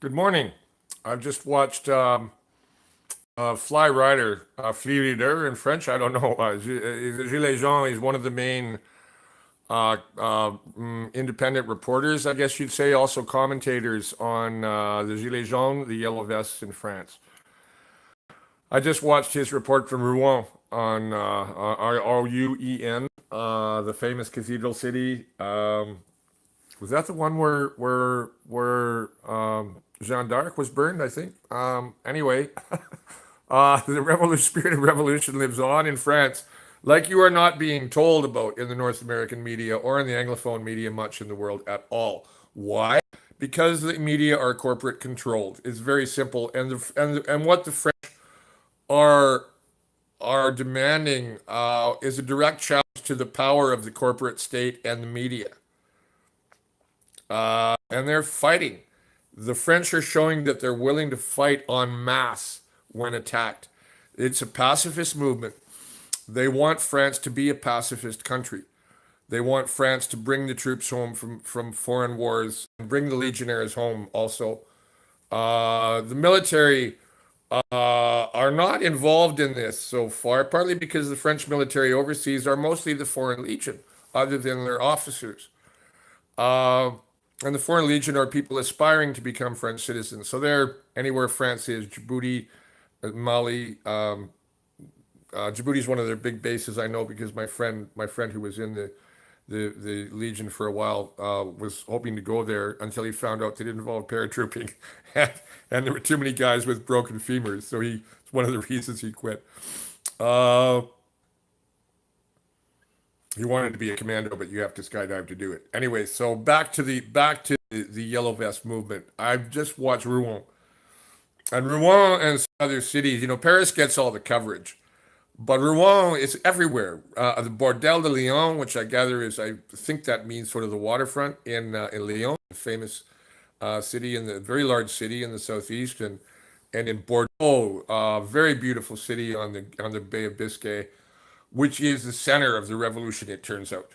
Good morning. I've just watched Fly Rider, Fly in French. I don't know. Gilets-Jaunes is one of the main independent reporters, I guess you'd say, also commentators on the Gilets-Jaunes, the Yellow Vests in France. I just watched his report from Rouen on Rouen, the famous cathedral city. Was that the one where Jeanne d'Arc was burned? I think. Anyway, the revolution, spirit of revolution lives on in France, like you are not being told about in the North American media or in the Anglophone media much in the world at all. Why? Because the media are corporate controlled. It's very simple, and what the French are are demanding is a direct challenge to the power of the corporate state and the media. And they're fighting. The French are showing that they're willing to fight en masse when attacked. It's a pacifist movement. They want France to be a pacifist country. They want France to bring the troops home from foreign wars and bring the legionnaires home also. The military are not involved in this so far, partly because the French military overseas are mostly the Foreign Legion, other than their officers. Uh, and the Foreign Legion are people aspiring to become French citizens. So they're anywhere France is, Djibouti, Mali. Djibouti is one of their big bases. I know because my friend who was in the Legion for a while was hoping to go there until he found out that it involved paratrooping, and, and there were too many guys with broken femurs. So it's one of the reasons he quit. Uh, he wanted to be a commando, but you have to skydive to do it. Anyway, so back to the Yellow Vest movement. I've just watched Rouen, and Rouen and some other cities. Paris gets all the coverage. But Rouen is everywhere. The Bordel de Lyon, which I gather I think that means sort of the waterfront in Lyon, a famous city very large city in the southeast, and in Bordeaux, very beautiful city on the Bay of Biscay, which is the center of the revolution. It turns out,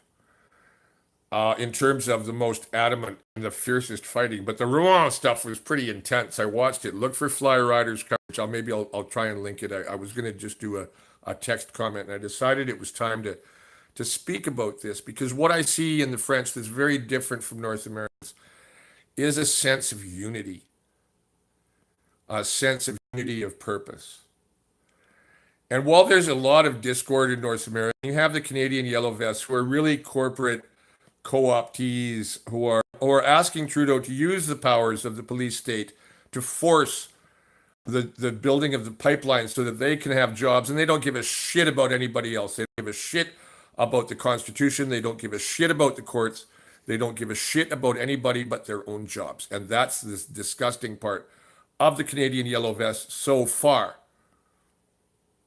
in terms of the most adamant and the fiercest fighting. But the Rouen stuff was pretty intense. I watched it. Look for Fly Riders coverage. I'll try and link it. I was going to just do a text comment, and I decided it was time to speak about this because what I see in the French that's very different from North Americans is a sense of unity, a sense of unity of purpose. And while there's a lot of discord in North America, you have the Canadian Yellow Vests who are really corporate co-optees who are asking Trudeau to use the powers of the police state to force the building of the pipeline so that they can have jobs, and they don't give a shit about anybody else. They don't give a shit about the Constitution. They don't give a shit about the courts. They don't give a shit about anybody but their own jobs. And that's this disgusting part of the Canadian Yellow Vests so far.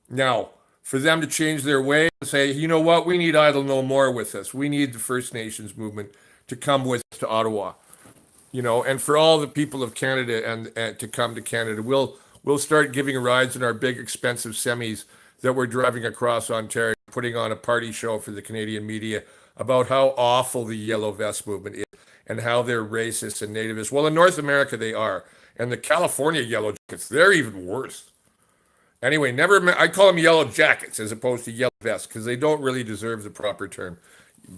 Now, for them to change their way and say, you know what, we need Idle No More with us. We need the First Nations movement to come with us to Ottawa. And for all the people of Canada and to come to Canada, we'll start giving rides in our big expensive semis that we're driving across Ontario, putting on a party show for the Canadian media about how awful the Yellow Vest movement is and how they're racist and nativist. Well, in North America they are, and the California Yellow Jackets, they're even worse. Anyway, I call them Yellow Jackets as opposed to Yellow Vests because they don't really deserve the proper term,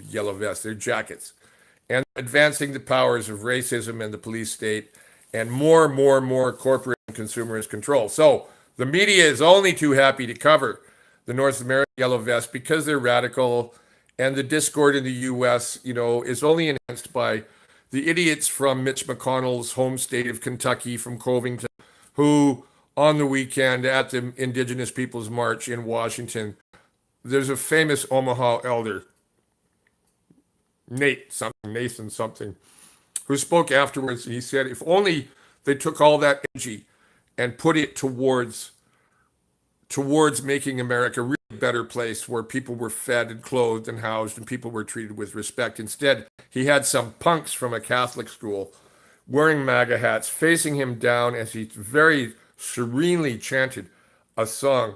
Yellow Vests. They're jackets, and advancing the powers of racism and the police state and more corporate and consumerist control. So the media is only too happy to cover the North American Yellow Vest because they're radical, and the discord in the U.S., is only enhanced by the idiots from Mitch McConnell's home state of Kentucky, from Covington, who on the weekend at the Indigenous Peoples March in Washington, there's a famous Omaha elder, Nathan something, who spoke afterwards, and he said, if only they took all that energy and put it towards making America a really better place where people were fed and clothed and housed and people were treated with respect. Instead, he had some punks from a Catholic school wearing MAGA hats facing him down as he very serenely chanted a song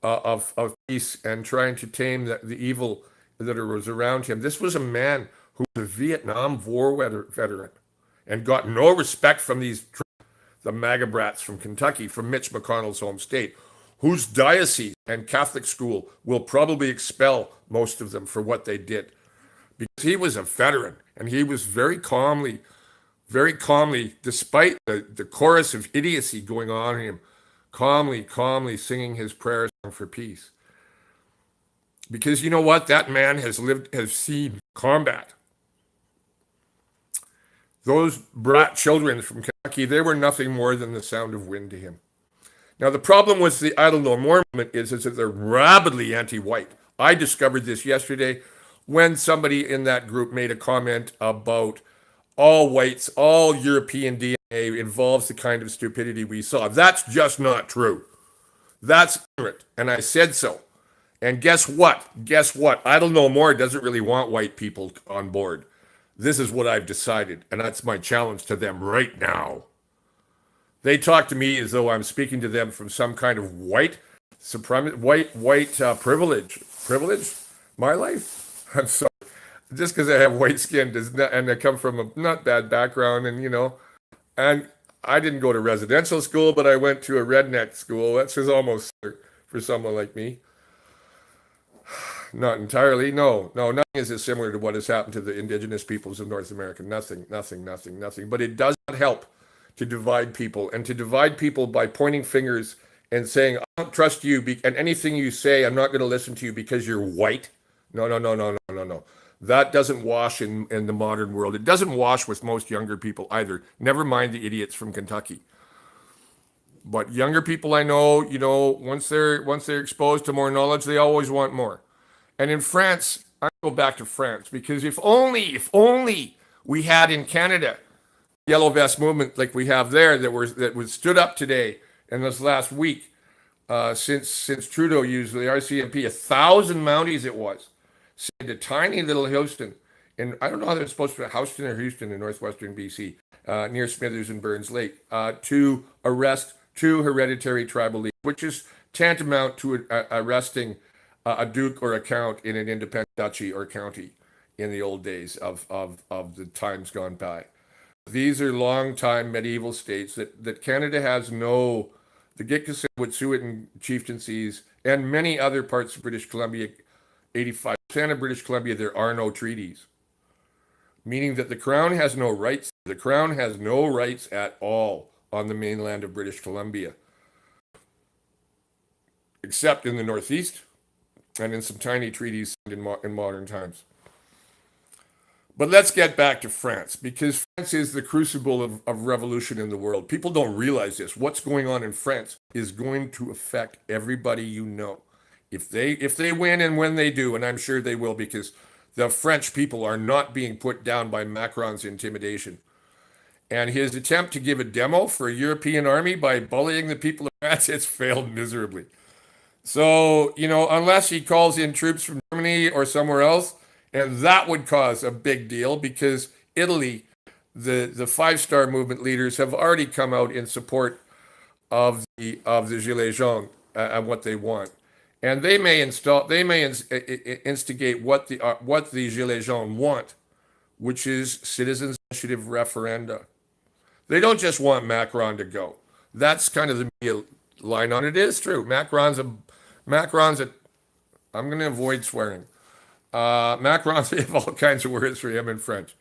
of peace and trying to tame the evil that was around him. This was a man who was a Vietnam War veteran and got no respect from these the MAGA brats from Kentucky, from Mitch McConnell's home state, whose diocese and Catholic school will probably expel most of them for what they did. Because he was a veteran, and he was very calmly, despite the chorus of idiocy going on in him, calmly singing his prayer song for peace. Because you know what? That man has seen combat. Those brat children from Kentucky, they were nothing more than the sound of wind to him. Now, the problem with the Idle No More movement is that they're rabidly anti-white. I discovered this yesterday when somebody in that group made a comment about all whites, all European DNA involves the kind of stupidity we saw. That's just not true. That's ignorant, and I said so. And guess what? Idle No More doesn't really want white people on board. This is what I've decided, and that's my challenge to them right now. They talk to me as though I'm speaking to them from some kind of white privilege. Privilege? My life? I'm sorry. Just because I have white skin does not, and I come from a not bad background, and I didn't go to residential school, but I went to a redneck school. That's just almost for someone like me. Not entirely. No, nothing is as similar to what has happened to the indigenous peoples of North America. Nothing. But it does not help to divide people, and to divide people by pointing fingers and saying, I don't trust you, and anything you say, I'm not going to listen to you because you're white. No. That doesn't wash in the modern world. It doesn't wash with most younger people either. Never mind the idiots from Kentucky. But younger people I know, once they're exposed to more knowledge, they always want more. And in France, I go back to France because if only we had in Canada yellow vest movement like we have there that was stood up today in this last week, since Trudeau used the RCMP, 1,000 Mounties it was, sent to tiny little Houston, and I don't know how they're supposed to be, Houston or Houston in northwestern BC, near Smithers and Burns Lake, to arrest 2 hereditary tribal leaders, which is tantamount to arresting a duke or a count in an independent duchy or county in the old days of the times gone by. These are long-time medieval states that Canada has no, the Gitxaałt, Wet'suwet'en chieftaincies, and many other parts of British Columbia, 85% of British Columbia, there are no treaties. Meaning that the Crown has no rights. The Crown has no rights at all on the mainland of British Columbia. Except in the Northeast and in some tiny treaties in modern times. But let's get back to France, because France is the crucible of revolution in the world. People don't realize this. What's going on in France is going to affect everybody you know. If they win, and when they do, and I'm sure they will, because the French people are not being put down by Macron's intimidation. And his attempt to give a demo for a European army by bullying the people of France, it's failed miserably. So, unless he calls in troops from Germany or somewhere else, and that would cause a big deal, because Italy, the five-star movement leaders have already come out in support of the Gilets-Jaunes and what they want, and they may instigate what the Gilets-Jaunes want, which is citizens' initiative referenda. They don't just want Macron to go. That's kind of the media line on it. It is true. Macron's a. I'm going to avoid swearing. Macron's, they have all kinds of words for him in French.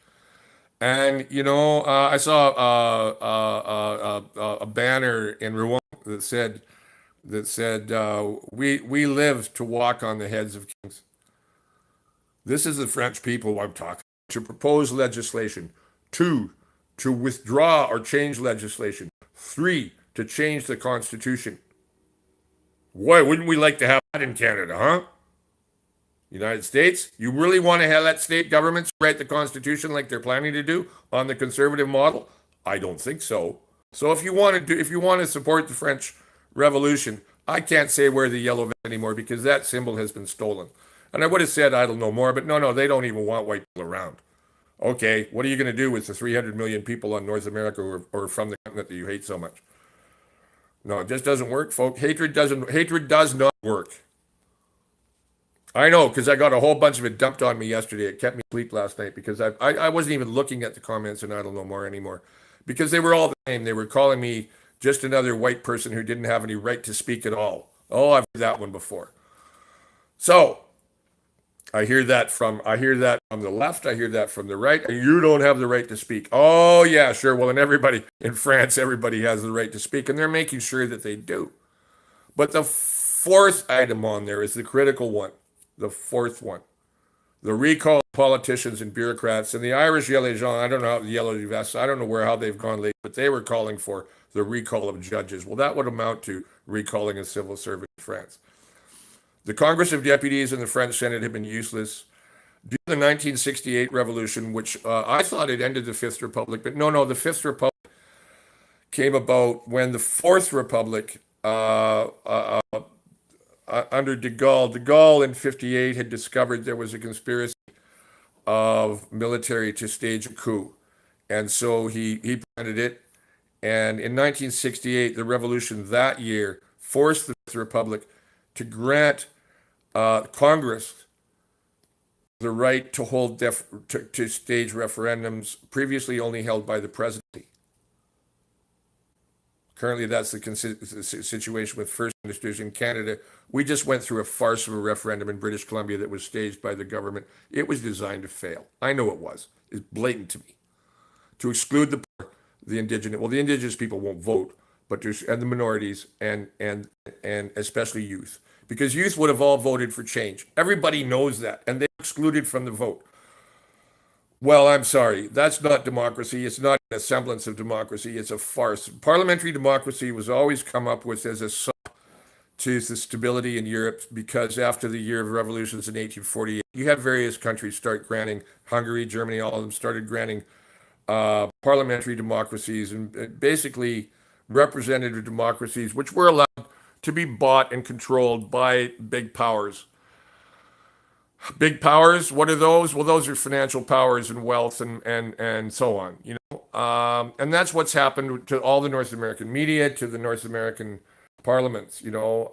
And, I saw a banner in Rouen that said, we live to walk on the heads of kings. This is the French people I'm talking about. To propose legislation. 2, to withdraw or change legislation. 3, to change the Constitution. Boy, wouldn't we like to have that in Canada, huh? United States, you really want to let state governments write the Constitution like they're planning to do on the conservative model? I don't think so. So if you want to support the French Revolution, I can't say wear the yellow vest anymore, because that symbol has been stolen. And I would have said idle no more, but no, they don't even want white people around. Okay, what are you going to do with the 300 million people on North America or from the continent that you hate so much? No, it just doesn't work, folks. Hatred does not work. I know, because I got a whole bunch of it dumped on me yesterday. It kept me asleep last night, because I wasn't even looking at the comments in Idle No More anymore, because they were all the same. They were calling me just another white person who didn't have any right to speak at all. Oh, I've heard that one before. So I hear that from the left, I hear that from the right. You don't have the right to speak. Oh yeah, sure. Well, and everybody in France, everybody has the right to speak, and they're making sure that they do. But the fourth item on there is the critical one. The fourth one. The recall of politicians and bureaucrats and the Irish Gilets-Jaunes. I don't know how the yellow vests, I don't know how they've gone lately, but they were calling for the recall of judges. Well, that would amount to recalling a civil servant in France. The Congress of Deputies and the French Senate have been useless. Due to the 1968 revolution, which I thought it ended the Fifth Republic, but no, the Fifth Republic came about when the Fourth Republic, under de Gaulle in 58 had discovered there was a conspiracy of military to stage a coup. And so he prevented it. And in 1968, the revolution that year forced the Fifth Republic to grant Congress the right to hold to stage referendums previously only held by the presidency. Currently, that's the situation with first ministers in Canada. We just went through a farce of a referendum in British Columbia that was staged by the government. It was designed to fail. I know it was. It's blatant to me. To exclude the indigenous, well, the indigenous people won't vote, but and the minorities and especially youth, because youth would have all voted for change. Everybody knows that, and they're excluded from the vote. Well, I'm sorry. That's not democracy. It's not a semblance of democracy. It's a farce. Parliamentary democracy was always come up with as a sop to the stability in Europe, because after the year of revolutions in 1848, you had various countries start granting, Hungary, Germany, all of them started granting parliamentary democracies and basically representative democracies, which were allowed to be bought and controlled by big powers. Big powers, what are those? Well, those are financial powers and wealth and so on, you know. And that's what's happened to all the North American media, to the North American parliaments, you know,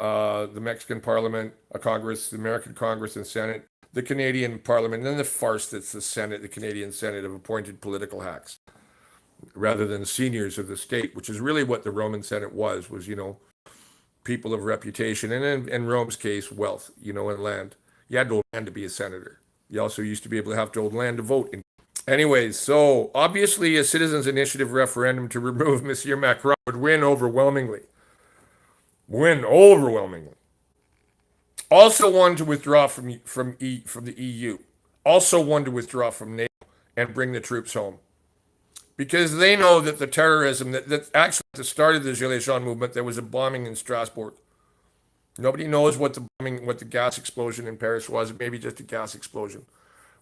the Mexican parliament, a Congress, the American Congress and Senate, the Canadian parliament, and then the farce that's the Senate, the Canadian Senate, of appointed political hacks rather than seniors of the state, which is really what the Roman Senate was, you know, people of reputation, and in Rome's case, wealth, you know, and land. You had to own land to be a senator. You also used to be able to have to own land to vote. Anyways, so obviously a citizens' initiative referendum to remove Monsieur Macron would win overwhelmingly. Win overwhelmingly. Also one to withdraw from the EU. Also one to withdraw from NATO and bring the troops home. Because they know that the terrorism, that actually at the start of the Gilets-Jaunes movement, there was a bombing in Strasbourg. Nobody knows what the gas explosion in Paris was. Maybe just a gas explosion,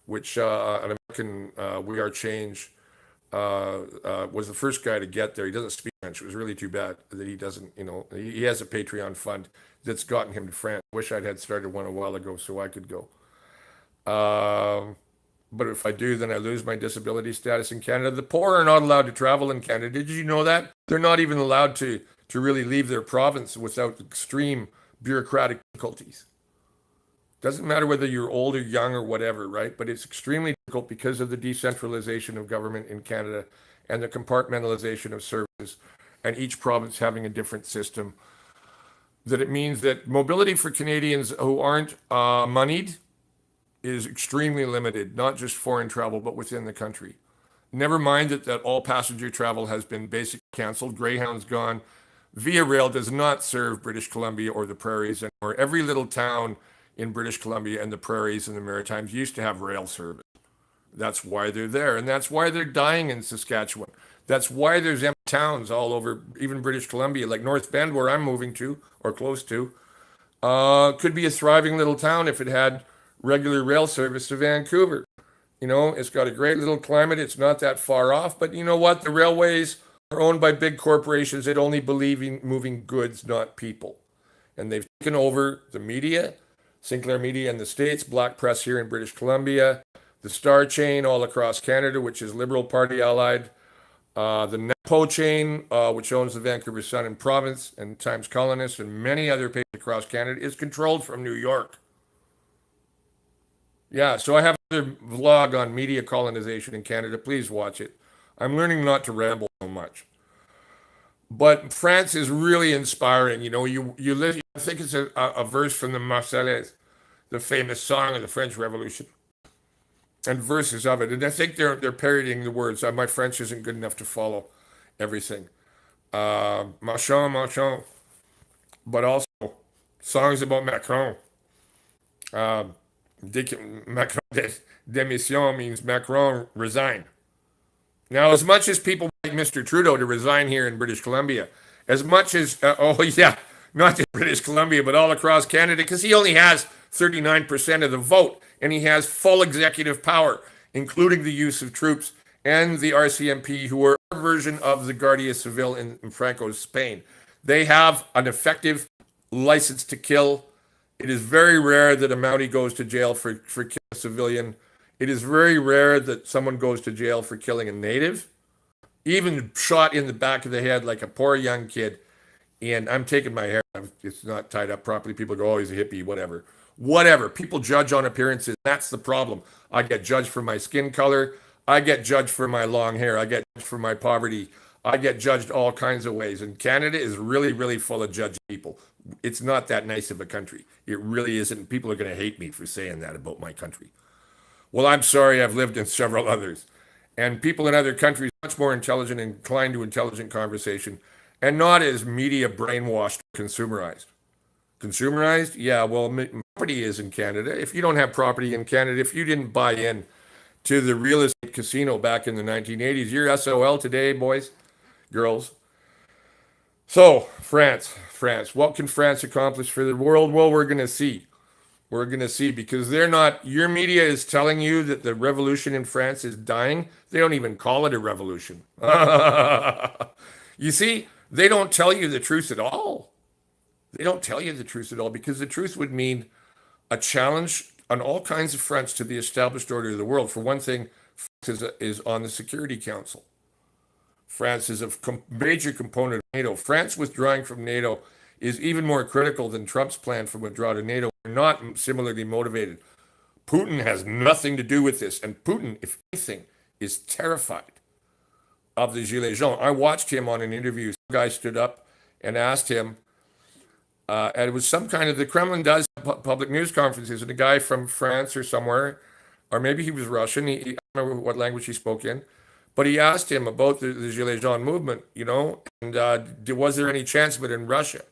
which an American, We Are Change, was the first guy to get there. He doesn't speak French. It was really too bad that he doesn't, you know, he has a Patreon fund that's gotten him to France. Wish I'd had started one a while ago so I could go. But if I do, then I lose my disability status in Canada. The poor are not allowed to travel in Canada. Did you know that? They're not even allowed to really leave their province without extreme bureaucratic difficulties. Doesn't matter whether you're old or young or whatever, right? But it's extremely difficult because of the decentralization of government in Canada and the compartmentalization of services, and each province having a different system. That it means that mobility for Canadians who aren't moneyed is extremely limited, not just foreign travel, but within the country. Never mind that all passenger travel has been basically canceled. Greyhound's gone. Via Rail does not serve British Columbia or the prairies anymore. Every little town in British Columbia and the prairies and the Maritimes used to have rail service. That's why they're there, and that's why they're dying in Saskatchewan. That's why there's empty towns all over, even British Columbia, like North Bend, where I'm moving to, or close to. Could be a thriving little town if it had regular rail service to Vancouver. You know, it's got a great little climate. It's not that far off, but you know what? The railways are owned by big corporations that only believe in moving goods, not people. And they've taken over the media, Sinclair Media in the States, Black Press here in British Columbia, the Star Chain all across Canada, which is Liberal Party allied, the Nepo Chain, which owns the Vancouver Sun and Province and Times Colonist and many other papers across Canada, is controlled from New York. Yeah, so I have another vlog on media colonization in Canada. Please watch it. I'm learning not to ramble so much. But France is really inspiring. You listen, I think it's a verse from the Marseillaise, the famous song of the French Revolution, and verses of it. And I think they're parodying the words. My French isn't good enough to follow everything. Macron, Macron, but also songs about Macron. Uh, Macron démission means Macron resign. Now, as much as people like Mr. Trudeau to resign here in British Columbia, as much as, oh yeah, not just British Columbia, but all across Canada, because he only has 39% of the vote, and he has full executive power, including the use of troops and the RCMP, who are a version of the Guardia Civil in Franco's Spain. They have an effective license to kill. It is very rare that a Mountie goes to jail for killing a civilian. It is very rare that someone goes to jail for killing a native, even shot in the back of the head like a poor young kid. And I'm taking my hair, it's not tied up properly. People go, oh, he's a hippie, whatever. Whatever. People judge on appearances. That's the problem. I get judged for my skin color. I get judged for my long hair. I get judged for my poverty. I get judged all kinds of ways. And Canada is really, really full of judgy people. It's not that nice of a country. It really isn't. People are going to hate me for saying that about my country. Well, I'm sorry, I've lived in several others. And people in other countries are much more intelligent, inclined to intelligent conversation, and not as media brainwashed, consumerized. Consumerized? Yeah, well, property is in Canada. If you don't have property in Canada, if you didn't buy in to the real estate casino back in the 1980s, you're SOL today, boys, girls. So, France. What can France accomplish for the world? Well, we're going to see. We're going to see, because they're not, your media is telling you that the revolution in France is dying. They don't even call it a revolution. You see, they don't tell you the truth at all. They don't tell you the truth at all, because the truth would mean a challenge on all kinds of fronts to the established order of the world. For one thing, France is on the Security Council. France is a major component of NATO. France withdrawing from NATO is even more critical than Trump's plan for withdrawal to NATO. We're not similarly motivated. Putin has nothing to do with this. And Putin, if anything, is terrified of the Gilets-Jaunes. I watched him on an interview. Some guy stood up and asked him, and it was some kind of, the Kremlin does public news conferences, and a guy from France or somewhere, or maybe he was Russian, I don't know what language he spoke in, but he asked him about the Gilets-Jaunes movement, and was there any chance of it in Russia?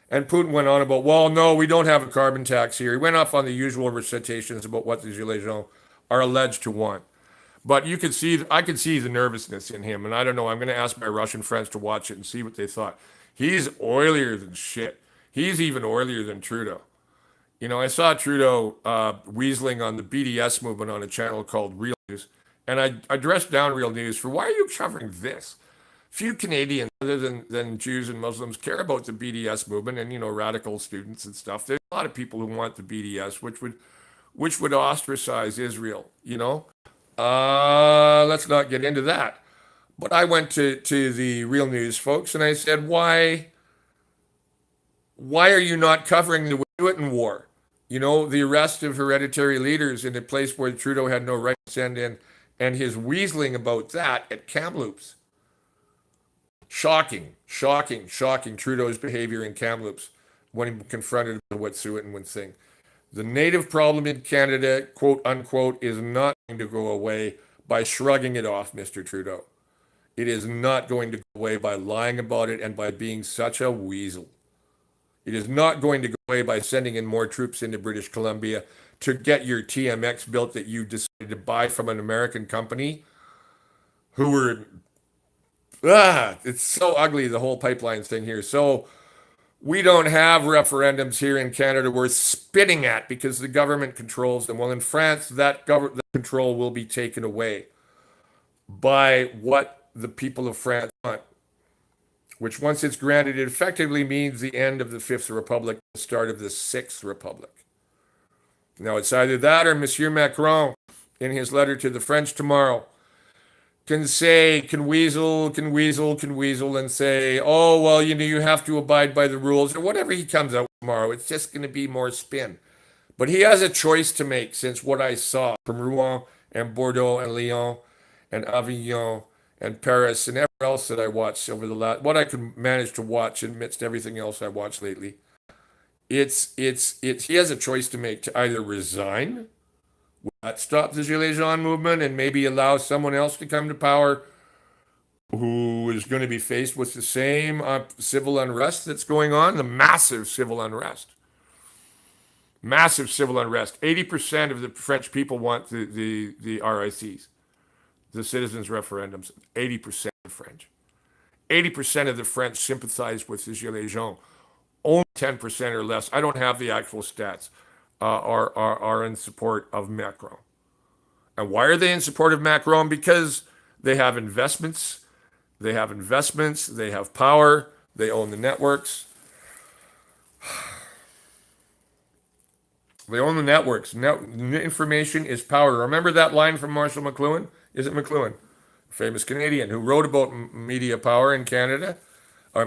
And Putin went on about, well, no, we don't have a carbon tax here. He went off on the usual recitations about what the Gilets-Jaunes are alleged to want. But I could see the nervousness in him. And I don't know, I'm going to ask my Russian friends to watch it and see what they thought. He's oilier than shit. He's even oilier than Trudeau. I saw Trudeau weaseling on the BDS movement on a channel called Real News. And I dressed down Real News for, why are you covering this? Few Canadians, other than Jews and Muslims, care about the BDS movement, and radical students and stuff. There's a lot of people who want the BDS, which would ostracize Israel. Let's not get into that. But I went to the Real News folks and I said, why are you not covering the Wet'suwet'en War? The arrest of hereditary leaders in a place where Trudeau had no right to send in, and his weaseling about that at Kamloops. Shocking Trudeau's behavior in Kamloops when he confronted the Wet'suwet'en thing. The native problem in Canada, quote unquote, is not going to go away by shrugging it off, Mr. Trudeau. It is not going to go away by lying about it and by being such a weasel. It is not going to go away by sending in more troops into British Columbia to get your TMX built that you decided to buy from an American company who were... it's so ugly, the whole pipelines thing here. So we don't have referendums here in Canada we're spitting at because the government controls them. Well, in France, that control will be taken away by what the people of France want, which once it's granted, it effectively means the end of the Fifth Republic, the start of the Sixth Republic. Now, it's either that or Monsieur Macron, in his letter to the French tomorrow, can weasel and say, oh, well, you have to abide by the rules, or whatever he comes out tomorrow. It's just going to be more spin. But he has a choice to make, since what I saw from Rouen and Bordeaux and Lyon and Avignon and Paris and everywhere else that I watched over the last, what I could manage to watch amidst everything else I watched lately. He has a choice to make to either resign, that stop the Gilets-Jaunes movement, and maybe allow someone else to come to power who is going to be faced with the same civil unrest that's going on, the massive civil unrest. Massive civil unrest. 80% of the French people want the RICs, the citizens' referendums. 80% of French. 80% of the French sympathize with the Gilets Jaunes. Only 10% or less, I don't have the actual stats, are in support of Macron. And why are they in support of Macron? Because they have investments, they have power, they own the networks. They own the networks. Information is power. Remember that line from Marshall McLuhan? Is it McLuhan? Famous Canadian who wrote about media power in Canada,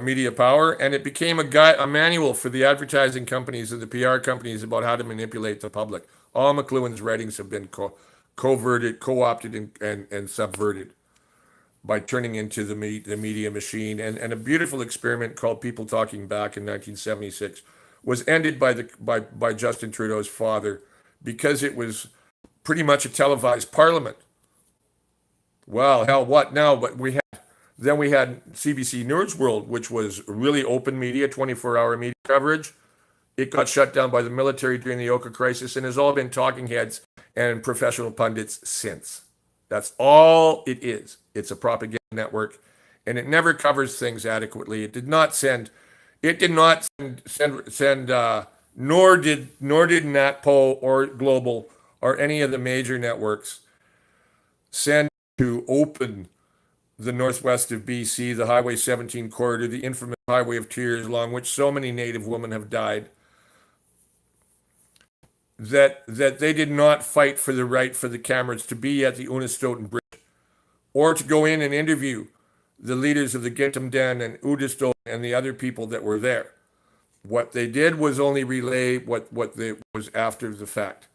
media power, and it became a manual for the advertising companies and the PR companies about how to manipulate the public. All McLuhan's writings have been co-opted, and subverted by turning into the media machine. And a beautiful experiment called People Talking Back in 1976 was ended by Justin Trudeau's father because it was pretty much a televised parliament. Well, hell, what now? But we had CBC News World, which was really open media, 24-hour media coverage. It got shut down by the military during the Oka crisis and has all been talking heads and professional pundits since. That's all it is. It's a propaganda network, and it never covers things adequately. It did not send, nor did NatPo or Global or any of the major networks send to open the northwest of BC, the Highway 17 corridor, the infamous Highway of Tears, along which so many Native women have died, that they did not fight for the right for the cameras to be at the Unistoten Bridge or to go in and interview the leaders of the Gintam and Udisto and the other people that were there. What they did was only relay what was after the fact.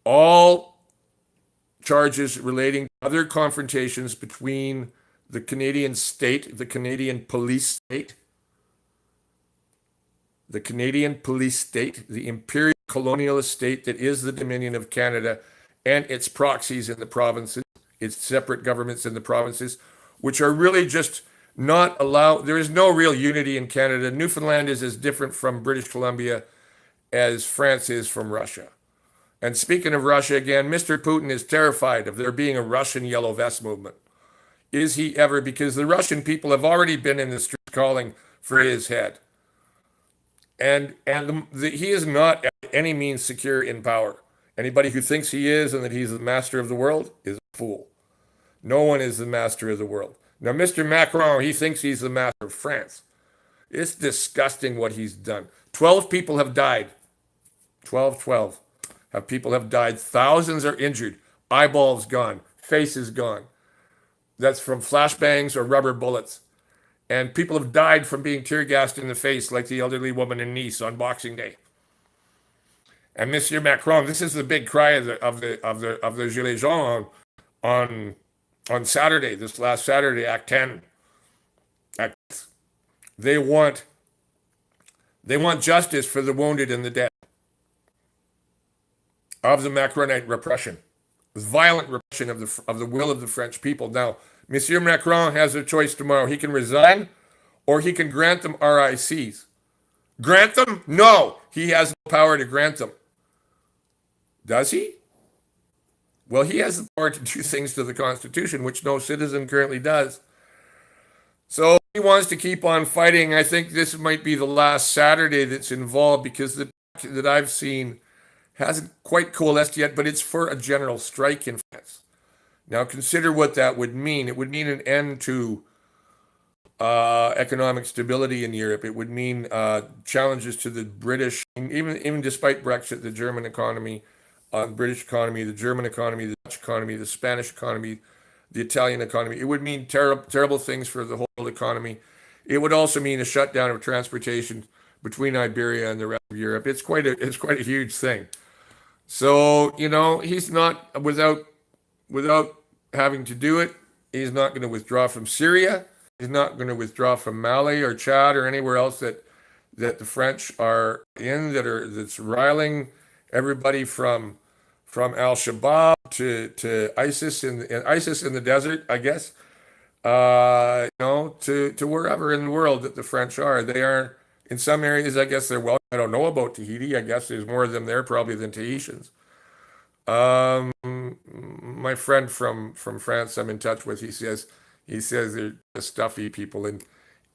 All charges relating to other confrontations between the Canadian state, the Canadian police state, the imperial colonialist state that is the Dominion of Canada, and its proxies in the provinces, its separate governments in the provinces, which are really just not allowed. There is no real unity in Canada. Newfoundland is as different from British Columbia as France is from Russia. And speaking of Russia again, Mr. Putin is terrified of there being a Russian Yellow Vest movement. Is he ever? Because the Russian people have already been in the streets calling for his head. And he is not at any means secure in power. Anybody who thinks he is and that he's the master of the world is a fool. No one is the master of the world. Now, Mr. Macron, he thinks he's the master of France. It's disgusting what he's done. 12 people have died. 12. People have died. Thousands are injured. Eyeballs gone. Faces gone. That's from flashbangs or rubber bullets. And people have died from being tear gassed in the face, like the elderly woman in Nice on Boxing Day. And Monsieur Macron, this is the big cry of the Gilets Jaunes on Saturday, this last Saturday, Act 10. They want justice for the wounded and the dead of the Macronite repression, violent repression of the will of the French people. Now, Monsieur Macron has a choice tomorrow. He can resign or he can grant them RICs. Grant them? No, he has no power to grant them. Does he? Well, he has the power to do things to the Constitution, which no citizen currently does. So he wants to keep on fighting. I think this might be the last Saturday that's involved because the that I've seen hasn't quite coalesced yet, but it's for a general strike in France. Now consider what that would mean. It would mean an end to economic stability in Europe. It would mean challenges to the British, even despite Brexit, the German economy, British economy, the German economy, the Dutch economy, the Spanish economy, the Italian economy. It would mean terrible things for the whole economy. It would also mean a shutdown of transportation between Iberia and the rest of Europe. It's quite a huge thing. So, he's not without having to do it. He's not going to withdraw from Syria. He's not going to withdraw from Mali or Chad or anywhere else that the French are in that's riling everybody from Al Shabaab to ISIS in the desert, I guess. To wherever in the world that the French are. They are in some areas, I guess they're well. I don't know about Tahiti. I guess there's more of them there probably than Tahitians. My friend from France, I'm in touch with. He says they're just stuffy people in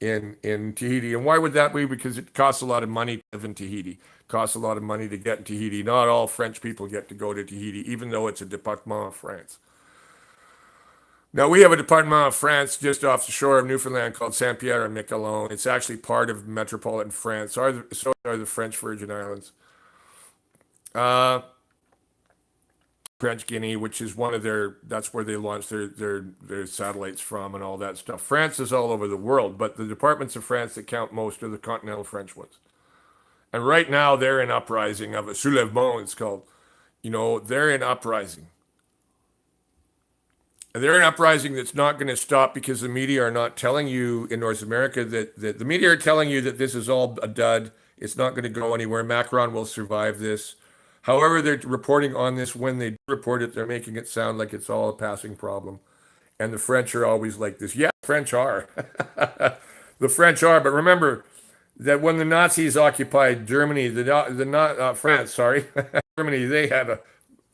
Tahiti. And why would that be? Because it costs a lot of money to live in Tahiti. It costs a lot of money to get in Tahiti. Not all French people get to go to Tahiti, even though it's a département of France. Now, we have a department of France just off the shore of Newfoundland called Saint-Pierre and Miquelon. It's actually part of metropolitan France. So are the French Virgin Islands. Uh, French Guinea, which is that's where they launch their satellites from and all that stuff. France is all over the world, but the departments of France that count most are the continental French ones. And right now they're in uprising of a soulèvement, it's called. They're in uprising. They're an uprising that's not going to stop because the media are not telling you in North America that the media are telling you that this is all a dud. It's not going to go anywhere. Macron will survive this. However, they're reporting on this. When they report it, they're making it sound like it's all a passing problem. And the French are always like this. Yeah, French are. The French are. But remember that when the Nazis occupied Germany, France, sorry, Germany, they had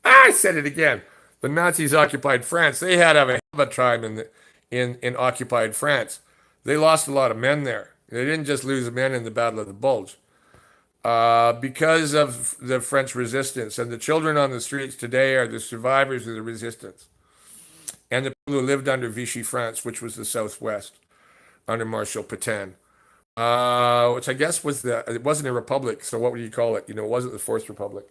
I said it again. The Nazis occupied France. They had a hell of a time in occupied France. They lost a lot of men there. They didn't just lose men in the Battle of the Bulge. Because of the French resistance. And the children on the streets today are the survivors of the resistance. And the people who lived under Vichy France, which was the Southwest, under Marshal Pétain. Which I guess it wasn't a republic, so what would you call it? It wasn't the Fourth Republic.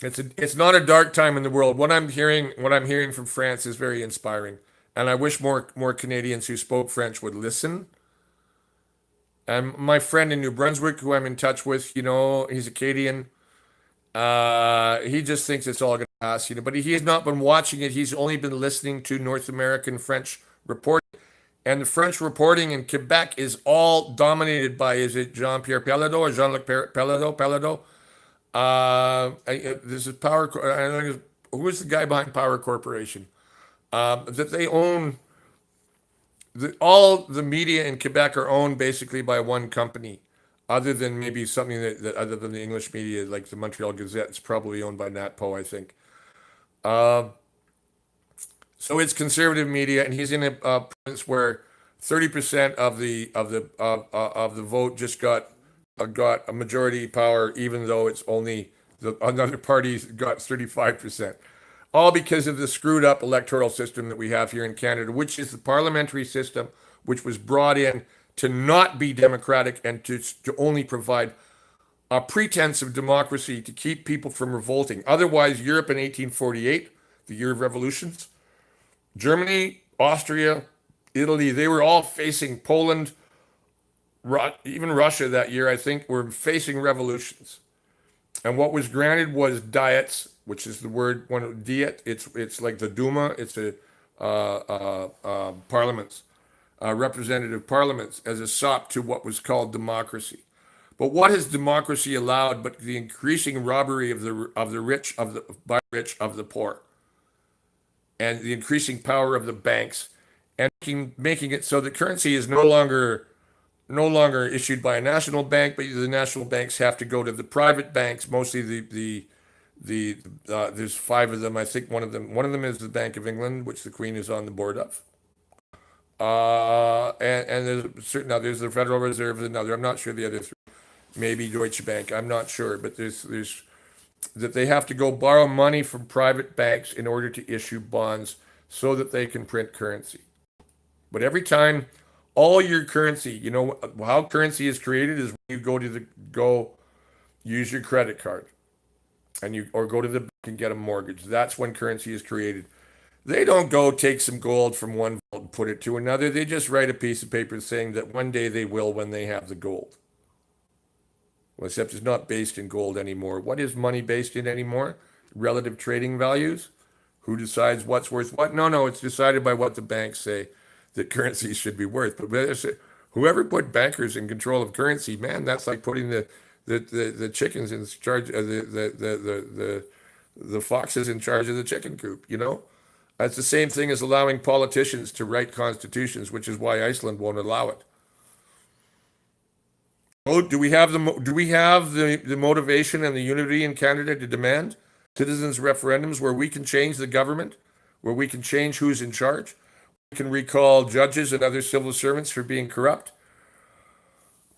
It's not a dark time in the world. What I'm hearing from France is very inspiring. And I wish more Canadians who spoke French would listen. And my friend in New Brunswick, who I'm in touch with, he's Acadian. He just thinks it's all going to pass, but he has not been watching it. He's only been listening to North American French reporting. And the French reporting in Quebec is all dominated by, is it Jean-Pierre Pelado or Jean-Luc Pelado? This is Power. Who is the guy behind Power Corporation? That they own. All the media in Quebec are owned basically by one company, other than maybe something that other than the English media, like the Montreal Gazette, is probably owned by NatPo, I think. So it's conservative media, and he's in a province where 30% of the vote just got a majority power, even though it's only another party's got 35%. All because of the screwed up electoral system that we have here in Canada, which is the parliamentary system, which was brought in to not be democratic and to only provide a pretense of democracy to keep people from revolting. Otherwise, Europe in 1848, the year of revolutions, Germany, Austria, Italy, they were all facing Poland, even Russia that year, I think, were facing revolutions. And what was granted was diets, which is the word diet. It's like the Duma. It's a parliaments, representative parliaments, as a sop to what was called democracy. But what has democracy allowed but the increasing robbery of the rich by rich of the poor, and the increasing power of the banks, and making it so that currency is no longer issued by a national bank, but the national banks have to go to the private banks, mostly there's five of them. I think one of them is the Bank of England, which the Queen is on the board of. And there's the Federal Reserve, another. I'm not sure the other three. Maybe Deutsche Bank. I'm not sure, but there's that they have to go borrow money from private banks in order to issue bonds so that they can print currency. But every time, all your currency, how currency is created is when you go use your credit card, or go to the bank and get a mortgage. That's when currency is created. They don't go take some gold from one vault and put it to another. They just write a piece of paper saying that one day they will when they have the gold. Well, except it's not based in gold anymore. What is money based in anymore? Relative trading values. Who decides what's worth what? No, it's decided by what the banks say that currencies should be worth. But whoever put bankers in control of currency, man, that's like putting the chickens in charge of the foxes in charge of the chicken coop, you know? That's the same thing as allowing politicians to write constitutions, which is why Iceland won't allow it. Oh, do we have the motivation and the unity in Canada to demand citizens' referendums where we can change the government, where we can change who's in charge, we can recall judges and other civil servants for being corrupt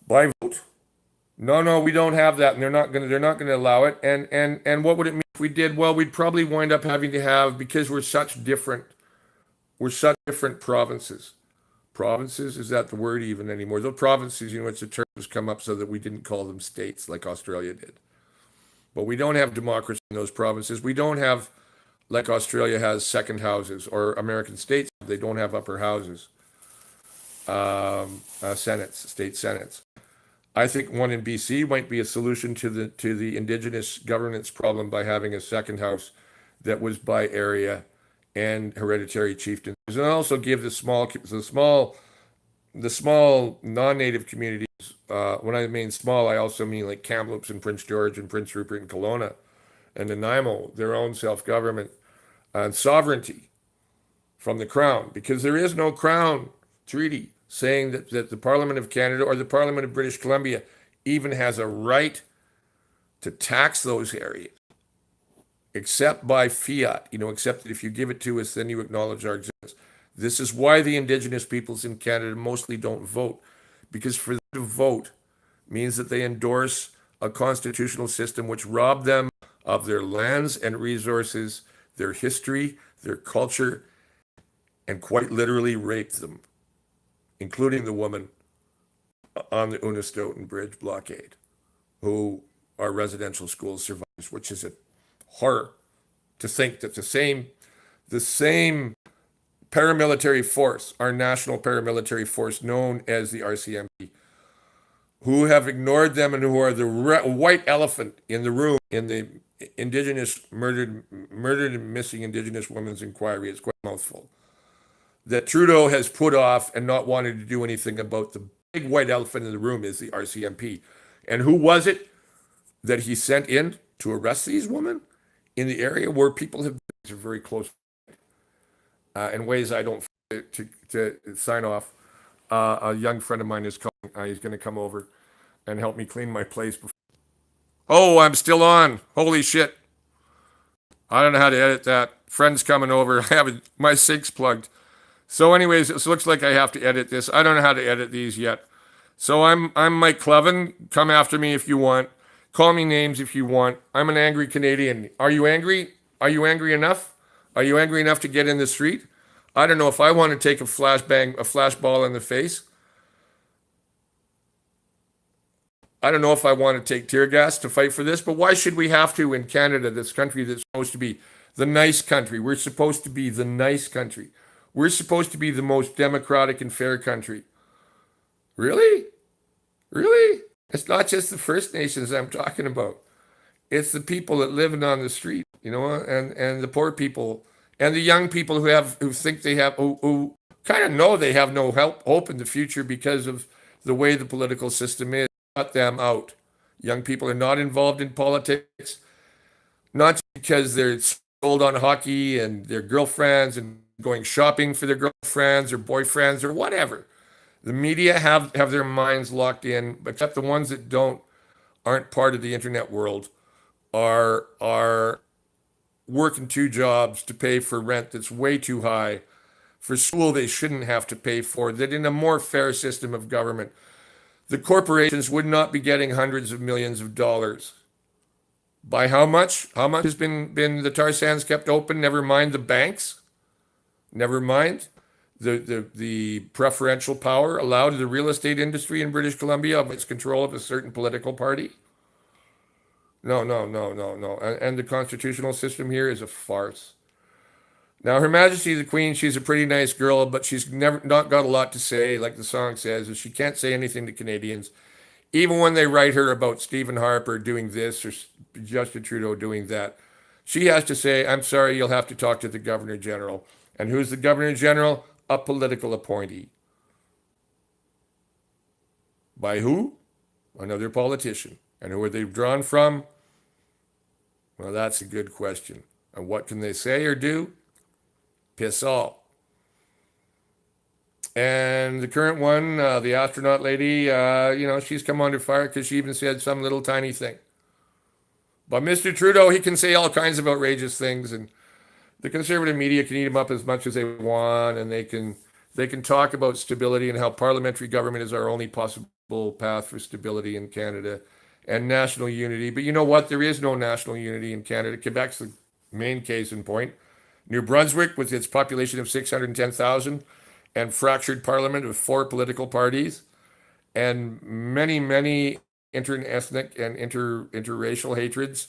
by vote? No, we don't have that, and they're not gonna allow it. And what would it mean if we did? Well, we'd probably wind up having to have, because we're such different provinces. Provinces, is that the word even anymore? Those provinces, you know, it's a term that's come up so that we didn't call them states like Australia did. But we don't have democracy in those provinces. We don't have, like Australia has, second houses, or American states, they don't have upper houses, senates, state senates. I think one in BC might be a solution to the Indigenous governance problem by having a second house that was by area and hereditary chieftains, and also give the small non-native communities. When I mean small, I also mean like Kamloops and Prince George and Prince Rupert and Kelowna and Nanaimo, their own self-government and sovereignty from the Crown, because there is no Crown treaty saying that the Parliament of Canada or the Parliament of British Columbia even has a right to tax those areas, except by fiat, you know, except that if you give it to us, then you acknowledge our existence. This is why the Indigenous peoples in Canada mostly don't vote, because for them to vote means that they endorse a constitutional system which robbed them of their lands and resources, their history, their culture, and quite literally raped them, including the woman on the Unistoten Bridge blockade, who are residential school survivors, which is a horror to think that the same paramilitary force, our national paramilitary force known as the RCMP, who have ignored them and who are the white elephant in the room in the Indigenous murdered and missing Indigenous women's inquiry. It's quite a mouthful. That Trudeau has put off and not wanted to do anything about. The big white elephant in the room is the RCMP. And who was it that he sent in to arrest these women in the area where people have been very close in ways I don't to sign off. A young friend of mine is calling. He's going to come over and help me clean my place. Oh, I'm still on. Holy shit. I don't know how to edit that. Friend's coming over. I have my sink's plugged. So anyways, it looks like I have to edit this. I don't know how to edit these yet. So I'm Mike Clevin. Come after me if you want. Call me names if you want. I'm an angry Canadian. Are you angry? Are you angry enough? Are you angry enough to get in the street? I don't know if I want to take a flashball in the face. I don't know if I want to take tear gas to fight for this, but why should we have to in Canada, this country that's supposed to be the nice country? We're supposed to be the nice country. We're supposed to be the most democratic and fair country. Really? Really? It's not just the First Nations I'm talking about. It's the people that live on the street, you know, and the poor people and the young people who think they have who kind of know they have no hope in the future because of the way the political system is. Cut them out. Young people are not involved in politics, not because they're sold on hockey and their girlfriends and going shopping for their girlfriends or boyfriends or whatever. The media have their minds locked in, except the ones that aren't part of the internet world are working two jobs to pay for rent that's way too high, for school they shouldn't have to pay for, that in a more fair system of government, the corporations would not be getting hundreds of millions of dollars. By how much? How much has been the tar sands kept open? Never mind the banks. Never mind the preferential power allowed to the real estate industry in British Columbia of its control of a certain political party. No. And the constitutional system here is a farce. Now, Her Majesty the Queen, she's a pretty nice girl, but she's never not got a lot to say, like the song says, and she can't say anything to Canadians. Even when they write her about Stephen Harper doing this or Justin Trudeau doing that, She has to say, I'm sorry, you'll have to talk to the Governor General. And who's the Governor General? A political appointee. By who? Another politician. And who are they drawn from? Well, that's a good question. And what can they say or do? Piss all. And the current one, the astronaut lady, she's come under fire because she even said some little tiny thing. But Mr. Trudeau, he can say all kinds of outrageous things, and the conservative media can eat him up as much as they want, and they can talk about stability and how parliamentary government is our only possible path for stability in Canada and national unity. But you know what? There is no national unity in Canada. Quebec's the main case in point. New Brunswick, with its population of 610,000 and fractured parliament of 4 political parties and many, many inter-ethnic and interracial hatreds,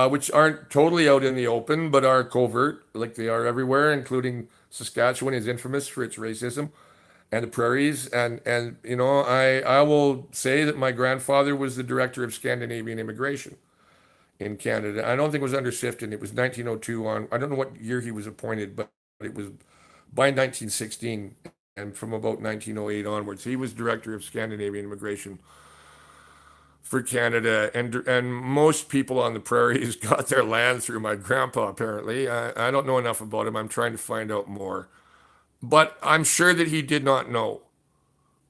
which aren't totally out in the open, but are covert, like they are everywhere, including Saskatchewan is infamous for its racism, and the prairies. And I will say that my grandfather was the director of Scandinavian immigration in Canada. I don't think it was under Sifton. It was 1902 on. I don't know what year he was appointed, but it was by 1916, and from about 1908 onwards, he was director of Scandinavian immigration for Canada, and most people on the prairies got their land through my grandpa, apparently. I don't know enough about him. I'm trying to find out more. But I'm sure that he did not know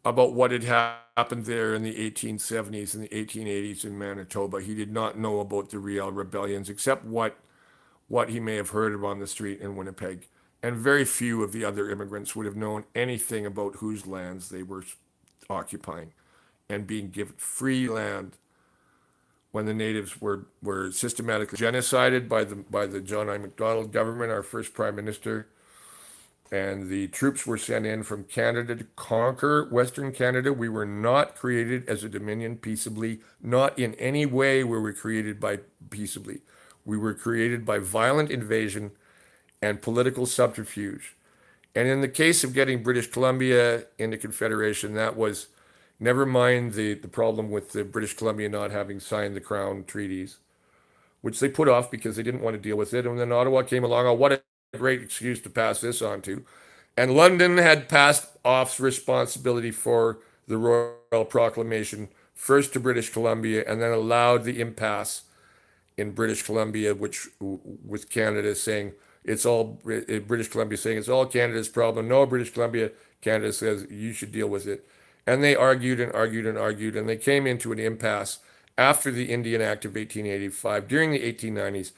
about what had happened there in the 1870s and the 1880s in Manitoba. He did not know about the Riel rebellions, except what he may have heard of on the street in Winnipeg. And very few of the other immigrants would have known anything about whose lands they were occupying and being given free land when the natives were systematically genocided by the John I. Macdonald government, our first prime minister. And the troops were sent in from Canada to conquer Western Canada. We were not created as a dominion peaceably. Not in any way were we created by peaceably. We were created by violent invasion and political subterfuge. And in the case of getting British Columbia into Confederation, that was, never mind the problem with the British Columbia not having signed the Crown treaties, which they put off because they didn't want to deal with it. And then Ottawa came along. Oh, what a great excuse to pass this on to. And London had passed off responsibility for the Royal Proclamation first to British Columbia, and then allowed the impasse in British Columbia, which with Canada saying it's all British Columbia saying it's all Canada's problem. No, British Columbia, Canada says you should deal with it. And they argued and argued and argued, and they came into an impasse after the Indian Act of 1885 during the 1890s,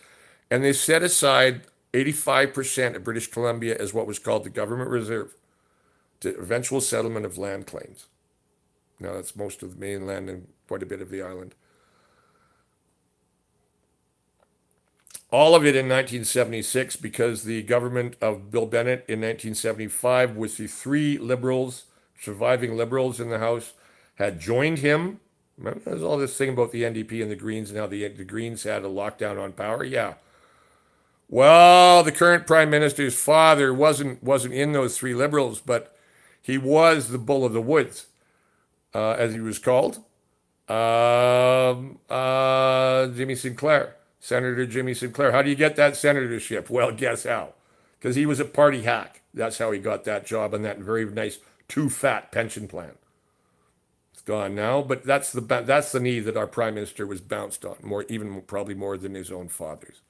and they set aside 85% of British Columbia as what was called the government reserve to eventual settlement of land claims. Now that's most of the mainland and quite a bit of the island. All of it in 1976 because the government of Bill Bennett in 1975 with the 3 liberals, surviving liberals in the House, had joined him. Remember, there's all this thing about the NDP and the Greens and how the Greens had a lockdown on power. Yeah. Well, the current prime minister's father wasn't in those 3 liberals, but he was the bull of the woods, as he was called. Jimmy Sinclair, Senator Jimmy Sinclair. How do you get that senatorship? Well, guess how? Because he was a party hack. That's how he got that job and that very nice too fat pension plan. It's gone now, but that's the knee that our prime minister was bounced on, probably more than his own father's.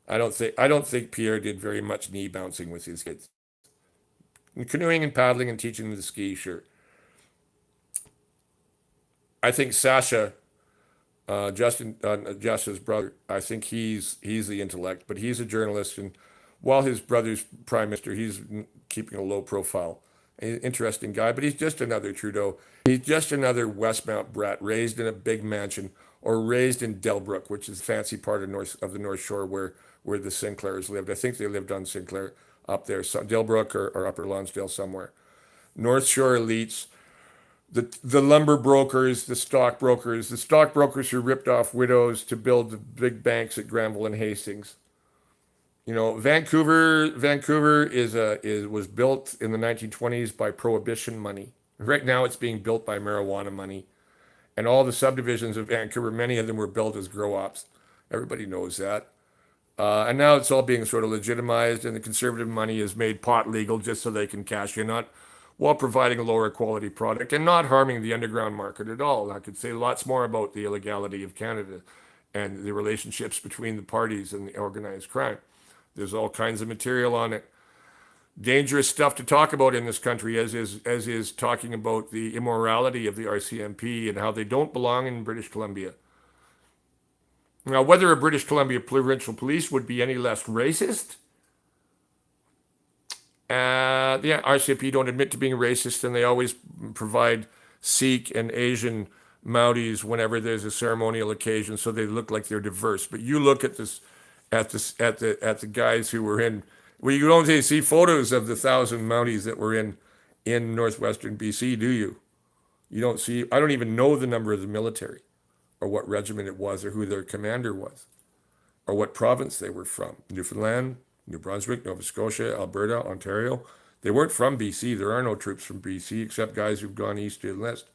I don't think Pierre did very much knee bouncing with his kids. And canoeing and paddling and teaching them to ski, sure. I think Sasha, Justin's brother, I think he's the intellect, but he's a journalist, and while his brother's prime minister, he's keeping a low profile. Interesting guy, but he's just another Trudeau. He's just another Westmount brat raised in a big mansion or raised in Delbrook, which is a fancy part of the North Shore where the Sinclairs lived. I think they lived on Sinclair up there, Delbrook or Upper Lonsdale somewhere. North Shore elites, the lumber brokers, the stockbrokers who ripped off widows to build the big banks at Granville and Hastings. You know, Vancouver was built in the 1920s by prohibition money. Right now it's being built by marijuana money. And all the subdivisions of Vancouver, many of them were built as grow-ops. Everybody knows that. And now it's all being sort of legitimized, and the conservative money has made pot legal just so they can cash in on, while providing a lower quality product and not harming the underground market at all. I could say lots more about the illegality of Canada and the relationships between the parties and the organized crime. There's all kinds of material on it. Dangerous stuff to talk about in this country, as is talking about the immorality of the RCMP and how they don't belong in British Columbia. Now, whether a British Columbia provincial police would be any less racist, yeah, RCMP don't admit to being racist, and they always provide Sikh and Asian Mounties whenever there's a ceremonial occasion, so they look like they're diverse. But you look at the guys who were in. Well, you don't see photos of the 1,000 Mounties that were in northwestern BC, do you? You don't see. I don't even know the number of the military, or what regiment it was, or who their commander was, or what province they were from. Newfoundland, New Brunswick, Nova Scotia, Alberta, Ontario. They weren't from BC. There are no troops from BC except guys who've gone east to enlist.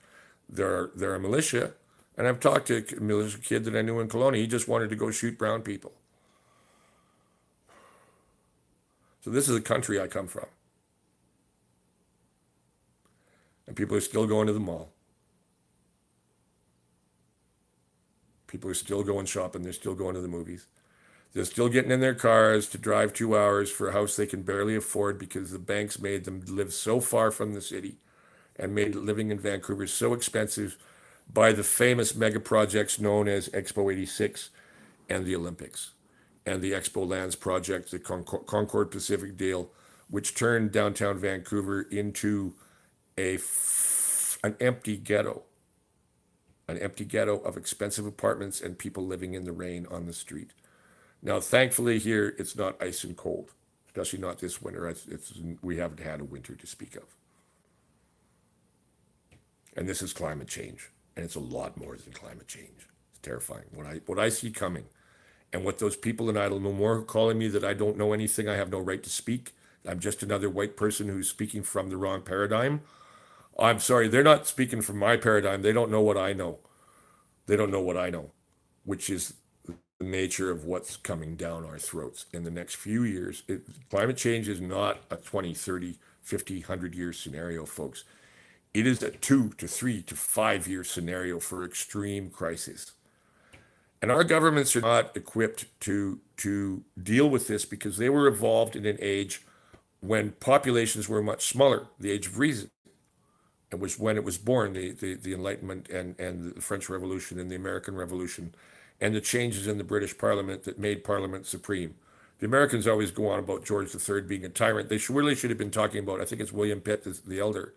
They're a militia. And I've talked to a militia kid that I knew in Kelowna. He just wanted to go shoot brown people. So this is the country I come from. And people are still going to the mall. People are still going shopping. They're still going to the movies. They're still getting in their cars to drive 2 hours for a house they can barely afford because the banks made them live so far from the city and made living in Vancouver so expensive by the famous mega projects known as Expo 86 and the Olympics and the Expo Lands project, the Concord Pacific deal, which turned downtown Vancouver into an empty ghetto. An empty ghetto of expensive apartments and people living in the rain on the street. Now, thankfully here, it's not ice and cold, especially not this winter. We haven't had a winter to speak of. And this is climate change, and it's a lot more than climate change. It's terrifying. What I see coming, and what those people in Idle No More calling me that I don't know anything, I have no right to speak. I'm just another white person who's speaking from the wrong paradigm. I'm sorry, they're not speaking from my paradigm. They don't know what I know. They don't know what I know, which is the nature of what's coming down our throats in the next few years. Climate change is not a 20, 30, 50, 100-year scenario, folks. It is a 2 to 3 to 5-year scenario for extreme crisis. And our governments are not equipped to deal with this because they were evolved in an age when populations were much smaller, the age of reason. It was when it was born, the Enlightenment and the French Revolution and the American Revolution and the changes in the British Parliament that made Parliament supreme. The Americans always go on about George III being a tyrant. They really should have been talking about, I think it's William Pitt, the elder,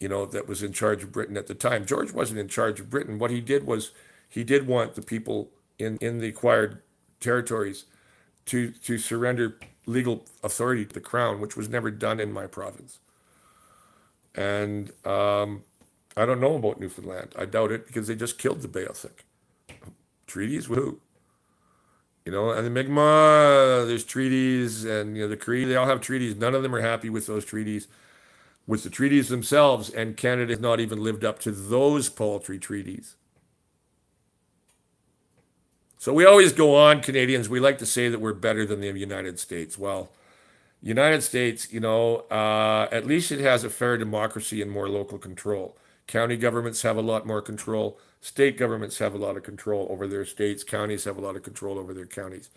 that was in charge of Britain at the time. George wasn't in charge of Britain. What he did was he did want the people in the acquired territories to surrender legal authority to the crown, which was never done in my province. And I don't know about Newfoundland. I doubt it because they just killed the Beothuk. Treaties with who? And the Mi'kmaq, there's treaties, and the Cree, they all have treaties. None of them are happy with those treaties, with the treaties themselves, and Canada has not even lived up to those paltry treaties. So we always go on, Canadians, we like to say that we're better than the United States. Well, United States, at least it has a fair democracy and more local control. County governments have a lot more control. State governments have a lot of control over their states. Counties have a lot of control over their counties.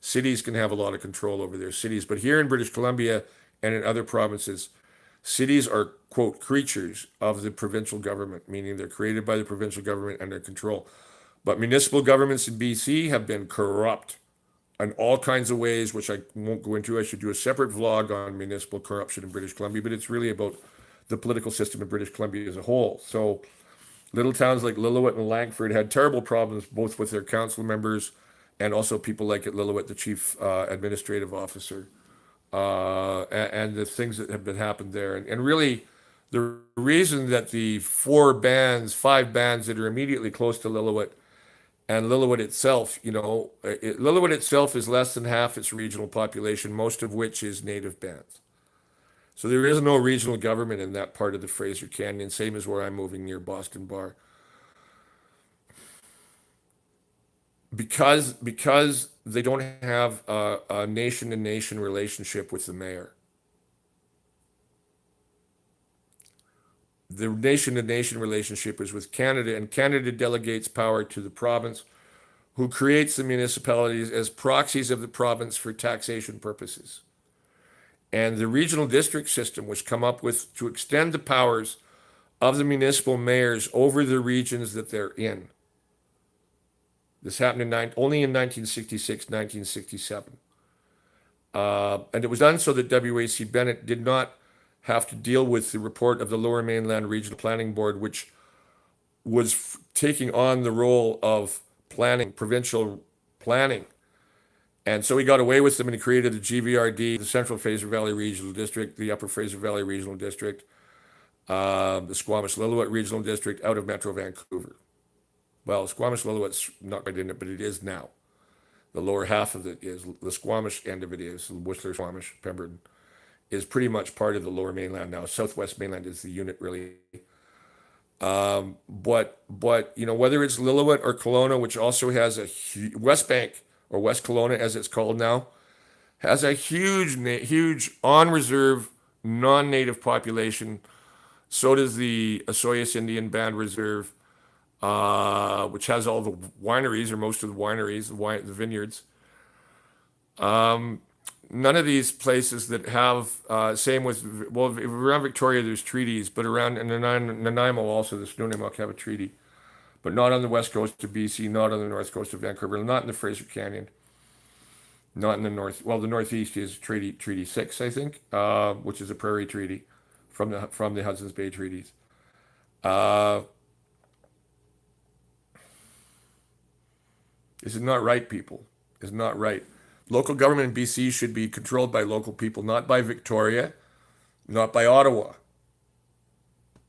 Cities can have a lot of control over their cities. But here in British Columbia and in other provinces, cities are, quote, creatures of the provincial government, meaning they're created by the provincial government and their control. But municipal governments in BC have been corrupt in all kinds of ways, which I won't go into. I should do a separate vlog on municipal corruption in British Columbia, but it's really about the political system in British Columbia as a whole. So little towns like Lillooet and Langford had terrible problems, both with their council members and also people like at Lillooet, the chief administrative officer, and the things that have been happened there. And really, the reason that the 5 bands that are immediately close to Lillooet, and Lillooet itself, Lillooet itself is less than half its regional population, most of which is native bands. So there is no regional government in that part of the Fraser Canyon, same as where I'm moving near Boston Bar. because they don't have a nation-to-nation relationship with the mayor. The nation-to-nation relationship is with Canada, and Canada delegates power to the province, who creates the municipalities as proxies of the province for taxation purposes. And the regional district system was come up with to extend the powers of the municipal mayors over the regions that they're in. This happened only in 1966, 1967. And it was done so that W.A.C. Bennett did not have to deal with the report of the Lower Mainland Regional Planning Board, which was taking on the role of planning, provincial planning. And so he got away with them, and he created the GVRD, the Central Fraser Valley Regional District, the Upper Fraser Valley Regional District, the Squamish-Lillooet Regional District out of Metro Vancouver. Well, Squamish-Lillooet's not quite in it, but it is now. The lower half of it is, the Squamish end of it is, Whistler, Squamish, Pemberton, is pretty much part of the Lower Mainland now. Southwest Mainland is the unit, really. But you know, whether it's Lillooet or Kelowna, which also has a West Bank, or West Kelowna as it's called now, has a huge on-reserve, non-native population. So does the Osoyoos Indian Band Reserve, which has all the wineries, or most of the wineries, the vineyards. None of these places that have, same with, well, around Victoria there's treaties, but around Nanaimo also, the Snuneymuxw have a treaty. But not on the west coast of BC, not on the north coast of Vancouver, not in the Fraser Canyon, not in the north. Well, the northeast is Treaty 6, I think, which is a prairie treaty from the Hudson's Bay treaties. This is not right, people. It's not right. Local government in BC should be controlled by local people, not by Victoria, not by Ottawa.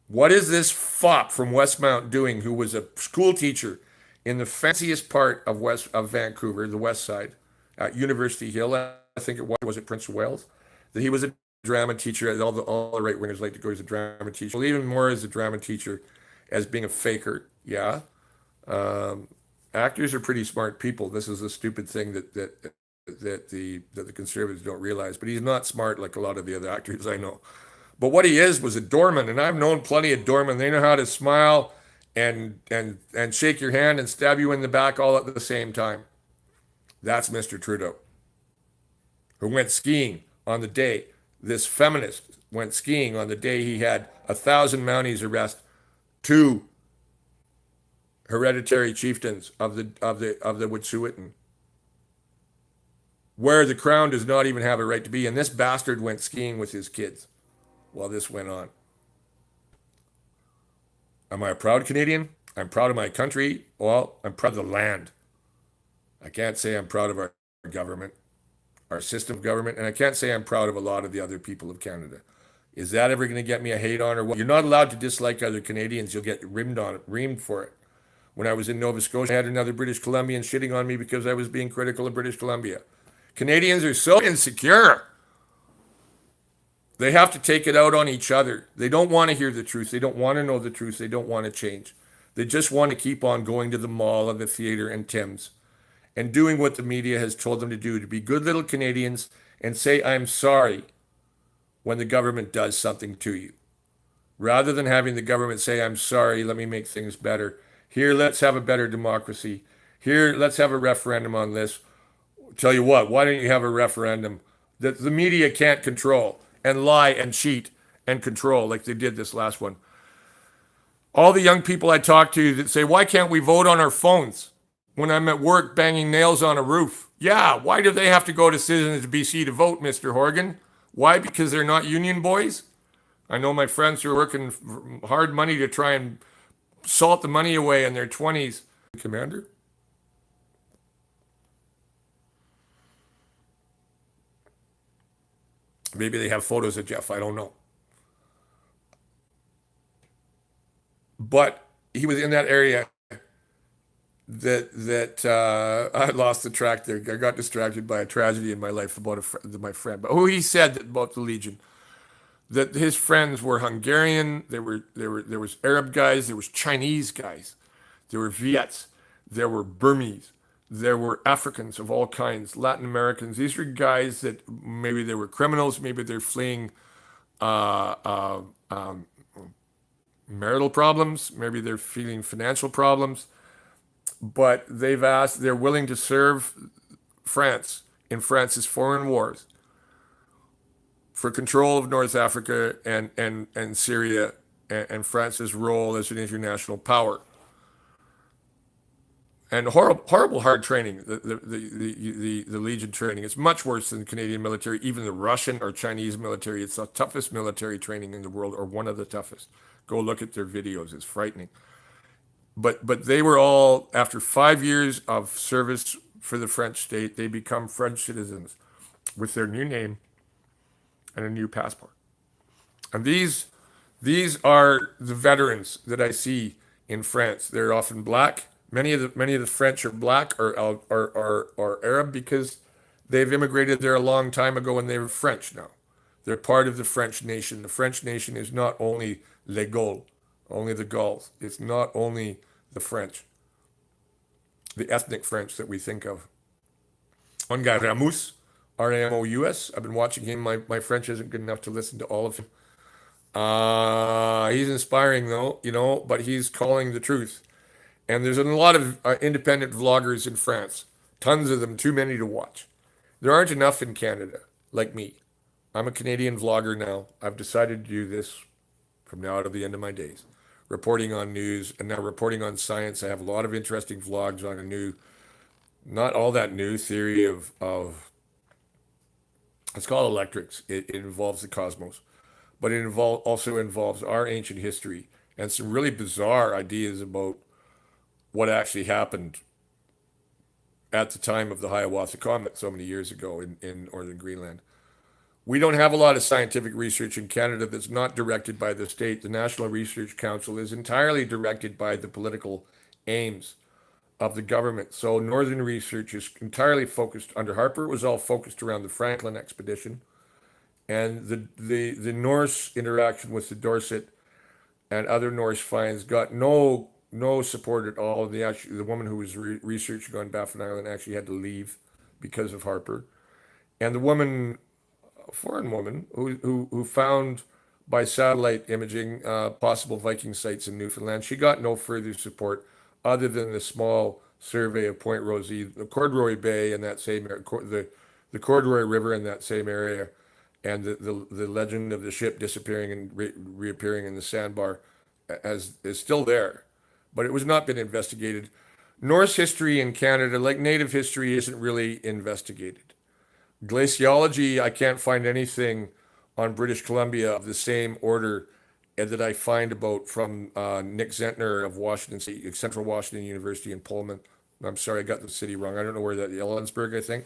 What is this fop from Westmount doing, who was a school teacher in the fanciest part of Vancouver, the west side, at University Hill, I think it was at Prince of Wales, that he was a drama teacher, as all the right wingers like to go as a drama teacher. Well, even more as a drama teacher, as being a faker. Yeah, actors are pretty smart people. This is a stupid thing that the conservatives don't realize. But he's not smart like a lot of the other actors I know. But what he is was a doorman, and I've known plenty of doormen. They know how to smile and shake your hand and stab you in the back all at the same time. That's Mr. Trudeau, who went skiing on the day. This feminist went skiing on the day he had 1,000 Mounties arrest 2 hereditary chieftains of the Wet'suwet'en, where the crown does not even have a right to be. And this bastard went skiing with his kids while this went on. Am I a proud Canadian? I'm proud of my country. Well, I'm proud of the land. I can't say I'm proud of our government, our system of government, and I can't say I'm proud of a lot of the other people of Canada. Is that ever going to get me a hate on or what? You're not allowed to dislike other Canadians. You'll get reamed for it. When I was in Nova Scotia, I had another British Columbian shitting on me because I was being critical of British Columbia. Canadians are so insecure. They have to take it out on each other. They don't want to hear the truth. They don't want to know the truth. They don't want to change. They just want to keep on going to the mall and the theater and Tim's and doing what the media has told them to do, to be good little Canadians and say, I'm sorry, when the government does something to you. Rather than having the government say, I'm sorry, let me make things better. Here, let's have a better democracy. Here, let's have a referendum on this. Tell you what, why don't you have a referendum that the media can't control and lie and cheat and control like they did this last one? All the young people I talk to that say, why can't we vote on our phones when I'm at work banging nails on a roof? Yeah, why do they have to go to Citizens BC to vote, Mr. Horgan? Why? Because they're not union boys? I know my friends who are working hard money to try and salt the money away in their 20s. Commander? Maybe they have photos of Jeff. I don't know. But he was in that area that I lost the track there. I got distracted by a tragedy in my life about my friend. But he said about the Legion, that his friends were Hungarian. There was Arab guys. There was Chinese guys. There were Viets. There were Burmese. there were Africans of all kinds, Latin Americans. These were guys that maybe they were criminals, maybe they're fleeing uh, uh, um, marital problems, maybe they're feeling financial problems, but they're willing to serve France in France's foreign wars for control of North Africa and Syria and France's role as an international power. And horrible hard training, the Legion training. It's much worse than the Canadian military, even the Russian or Chinese military. It's the toughest military training in the world, or one of the toughest. Go look at their videos. It's frightening. But they were all, after 5 years of service for the French state, they become French citizens with their new name and a new passport. And these are the veterans that I see in France. They're often black. Many of the French are black or Arab because they've immigrated there a long time ago and they're French now. They're part of the French nation. The French nation is not only les Gauls, only the Gauls. It's not only the French, the ethnic French that we think of. One guy, Ramous, Ramous. I've been watching him. My French isn't good enough to listen to all of him. He's inspiring though, but he's calling the truth. And there's a lot of independent vloggers in France. Tons of them, too many to watch. There aren't enough in Canada, like me. I'm a Canadian vlogger now. I've decided to do this from now to the end of my days. Reporting on news and now reporting on science. I have a lot of interesting vlogs on a new, not all that new theory of it's called electrics. It involves the cosmos, but it also involves our ancient history and some really bizarre ideas about what actually happened at the time of the Hiawatha Comet so many years ago in northern Greenland. We don't have a lot of scientific research in Canada that's not directed by the state. The National Research Council is entirely directed by the political aims of the government. So northern research is entirely focused, under Harper, it was all focused around the Franklin expedition. And the Norse interaction with the Dorset and other Norse finds got no support at all. The woman who was researching on Baffin Island actually had to leave because of Harper. And the woman, a foreign woman, who found by satellite imaging possible Viking sites in Newfoundland, she got no further support other than the small survey of Point Rosie, the Corduroy Bay in that same area, the Corduroy River in that same area, and the legend of the ship disappearing and reappearing in the sandbar is still there, but it was not been investigated. Norse history in Canada, like Native history, isn't really investigated. Glaciology, I can't find anything on British Columbia of the same order that I find about from Nick Zentner of Washington State, Central Washington University in Pullman. I'm sorry, I got the city wrong. I don't know where that, Ellensburg, I think.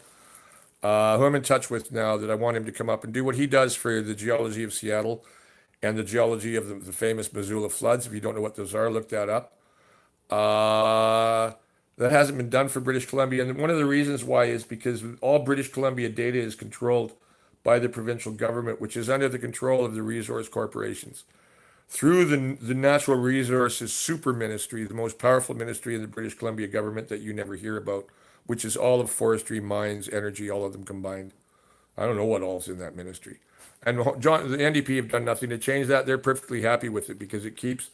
Who I'm in touch with now that I want him to come up and do what he does for the geology of Seattle and the geology of the famous Missoula floods. If you don't know what those are, look that up. That hasn't been done for British Columbia. And one of the reasons why is because all British Columbia data is controlled by the provincial government, which is under the control of the resource corporations. Through the Natural Resources Super Ministry, the most powerful ministry in the British Columbia government that you never hear about, which is all of forestry, mines, energy, all of them combined. I don't know what all's in that ministry. And the NDP have done nothing to change that. They're perfectly happy with it because it keeps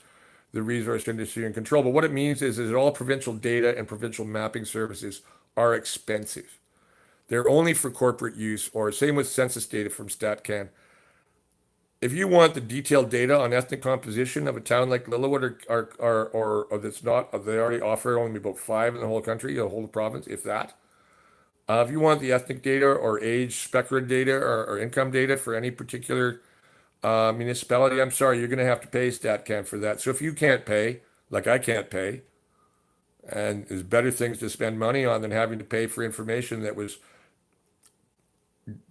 the resource industry in control. But what it means is that all provincial data and provincial mapping services are expensive. They're only for corporate use, or same with census data from StatCan. If you want the detailed data on ethnic composition of a town like Lillooet or that's not, they already offer only about 5 in the whole country, the whole province, if that. If you want the ethnic data or age spectrum data or income data for any particular municipality, I'm sorry, you're going to have to pay StatCan for that. So if you can't pay, like I can't pay, and there's better things to spend money on than having to pay for information that was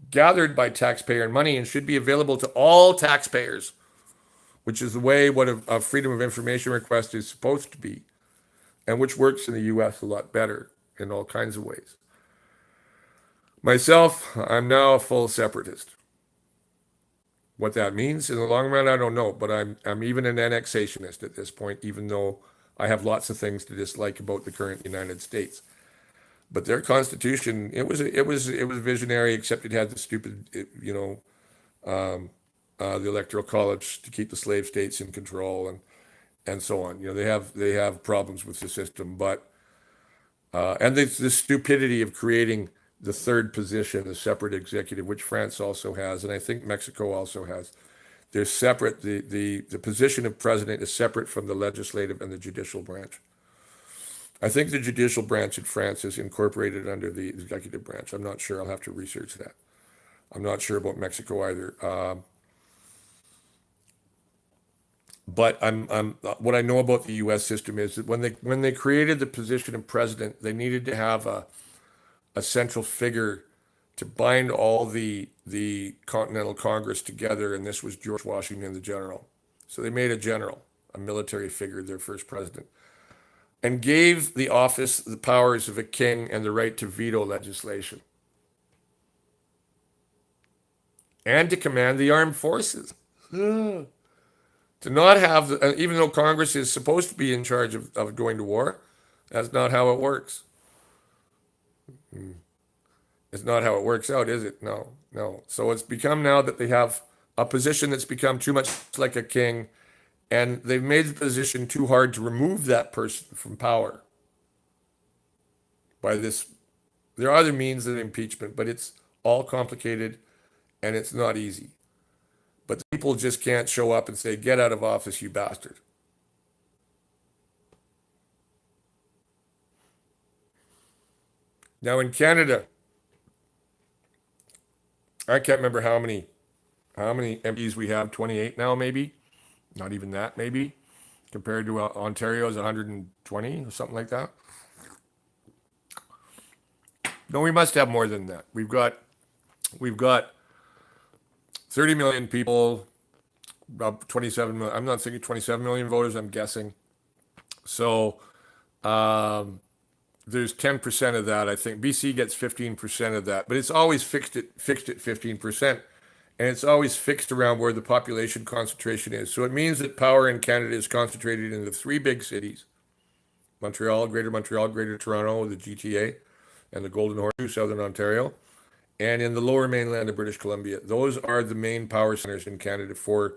gathered by taxpayer money and should be available to all taxpayers, which is the way what a freedom of information request is supposed to be, and which works in the US a lot better in all kinds of ways. Myself, I'm now a full separatist. What that means in the long run, I don't know, but I'm even an annexationist at this point, even though I have lots of things to dislike about the current United States. But their constitution, it was visionary, except it had the stupid, the electoral college to keep the slave states in control and so on. They have problems with the system, but and the stupidity of creating the third position, a separate executive, which France also has, and I think Mexico also has. They're separate. The position of president is separate from the legislative and the judicial branch. I think the judicial branch in France is incorporated under the executive branch. I'm not sure. I'll have to research that. I'm not sure about Mexico either. But what I know about the U.S. system is that when they created the position of president, they needed to have a central figure to bind all the Continental Congress together, and this was George Washington, the general. So they made a general, a military figure, their first president, and gave the office the powers of a king and the right to veto legislation and to command the armed forces. To not have, even though Congress is supposed to be in charge of going to war, that's not how it works. It's not how it works out, is it? No, no. So it's become now that they have a position that's become too much like a king, and they've made the position too hard to remove that person from power by this. There are other means of impeachment, but it's all complicated and it's not easy. But the people just can't show up and say, "Get out of office, you bastard." Now in Canada, I can't remember how many MPs we have. 28 now, maybe. Not even that, maybe. Compared to Ontario's 120 or something like that. No, we must have more than that. We've got 30 million people, about 27 million. I'm not thinking 27 million voters, I'm guessing. So there's 10% of that, I think. BC gets 15% of that, but it's always fixed at 15%. And it's always fixed around where the population concentration is. So it means that power in Canada is concentrated in the three big cities: Montreal, Greater Toronto, the GTA, and the Golden Horseshoe, Southern Ontario, and in the lower mainland of British Columbia. Those are the main power centers in Canada for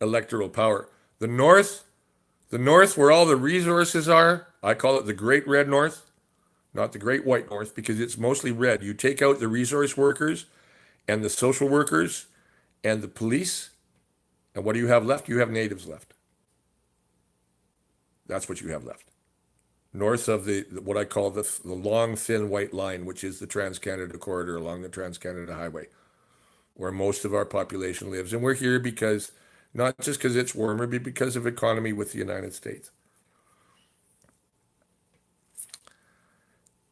electoral power. The north, where all the resources are, I call it the Great Red North, not the Great White North, because it's mostly red. You take out the resource workers and the social workers and the police, and what do you have left? You have natives left. That's what you have left. North of the what I call the long, thin white line, which is the Trans-Canada Corridor along the Trans-Canada Highway, where most of our population lives. And we're here because, not just because it's warmer, but because of economy with the United States.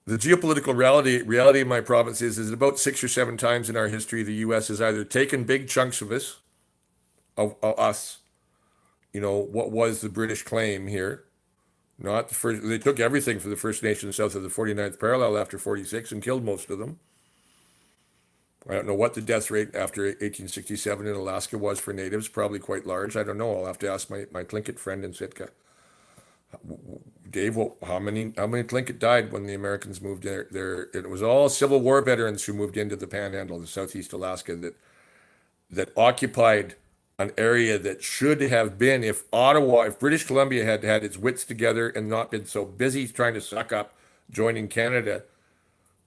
The geopolitical reality of my province is that about 6 or 7 times in our history, the U.S. has either taken big chunks of us, what was the British claim here. Not the first, they took everything for the First Nations south of the 49th parallel after 46 and killed most of them. I don't know what the death rate after 1867 in Alaska was for natives, probably quite large. I don't know. I'll have to ask my Tlingit friend in Sitka. Dave, how many Tlingit died when the Americans moved there? It was all Civil War veterans who moved into the Panhandle, the Southeast Alaska, that occupied an area that should have been, if British Columbia had had its wits together and not been so busy trying to suck up joining Canada,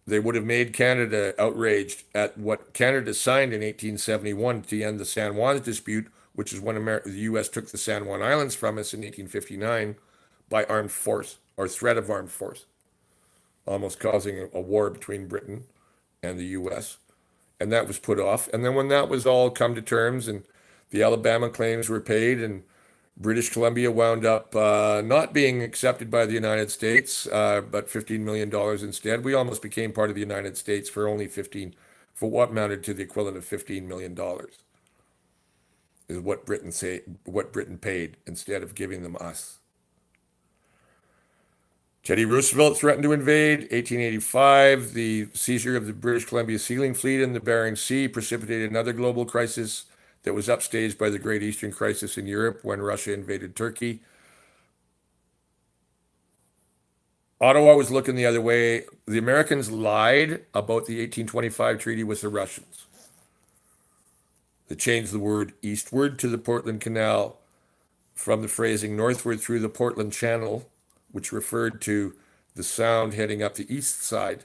they would have made Canada outraged at what Canada signed in 1871 to end the San Juan dispute, which is when the U.S. took the San Juan Islands from us in 1859 by armed force or threat of armed force, almost causing a war between Britain and the U.S. And that was put off. And then when that was all come to terms and the Alabama claims were paid and British Columbia wound up not being accepted by the United States, but $15 million instead, we almost became part of the United States for what amounted to the equivalent of $15 million is what Britain paid instead of giving them us. Teddy Roosevelt threatened to invade. 1885, the seizure of the British Columbia sealing fleet in the Bering Sea precipitated another global crisis that was upstaged by the Great Eastern Crisis in Europe when Russia invaded Turkey. Ottawa was looking the other way. The Americans lied about the 1825 treaty with the Russians. They changed the word eastward to the Portland Canal from the phrasing northward through the Portland Channel, which referred to the sound heading up the east side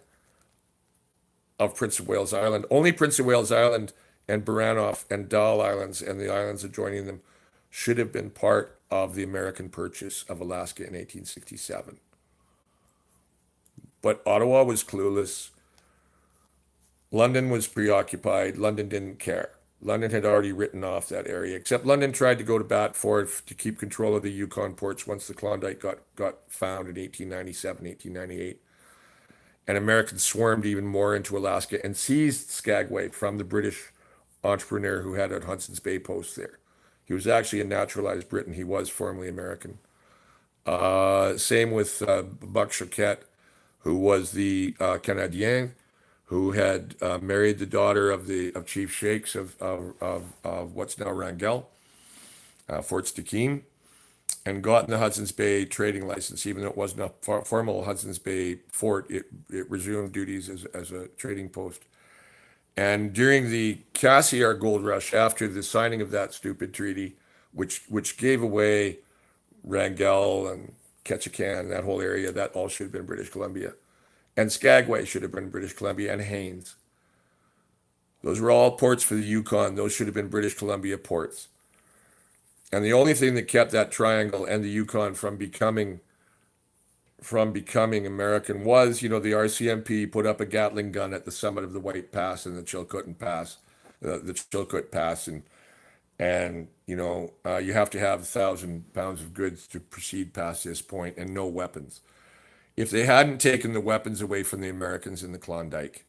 of Prince of Wales Island. Only Prince of Wales Island and Baranof and Dahl Islands and the islands adjoining them should have been part of the American purchase of Alaska in 1867. But Ottawa was clueless. London was preoccupied. London didn't care. London had already written off that area, except London tried to go to bat for it to keep control of the Yukon ports once the Klondike got found in 1897, 1898. And Americans swarmed even more into Alaska and seized Skagway from the British entrepreneur who had a Hudson's Bay post there. He was actually a naturalized Briton. He was formerly American. Same with Buck Choquette, who was the Canadien, who had married the daughter of Chief Shakes of what's now Wrangell, Fort Stikine, and got the Hudson's Bay trading license. Even though it wasn't a formal Hudson's Bay fort, it resumed duties as a trading post. And during the Cassiar gold rush, after the signing of that stupid treaty, which gave away Wrangell and Ketchikan, that whole area, that all should have been British Columbia. And Skagway should have been British Columbia, and Haines. Those were all ports for the Yukon. Those should have been British Columbia ports. And the only thing that kept that triangle and the Yukon from becoming American was, the RCMP put up a Gatling gun at the summit of the White Pass and the Chilcotin Pass, the Chilcoot Pass, and you have to have 1,000 pounds of goods to proceed past this point, and no weapons. If they hadn't taken the weapons away from the Americans in the Klondike,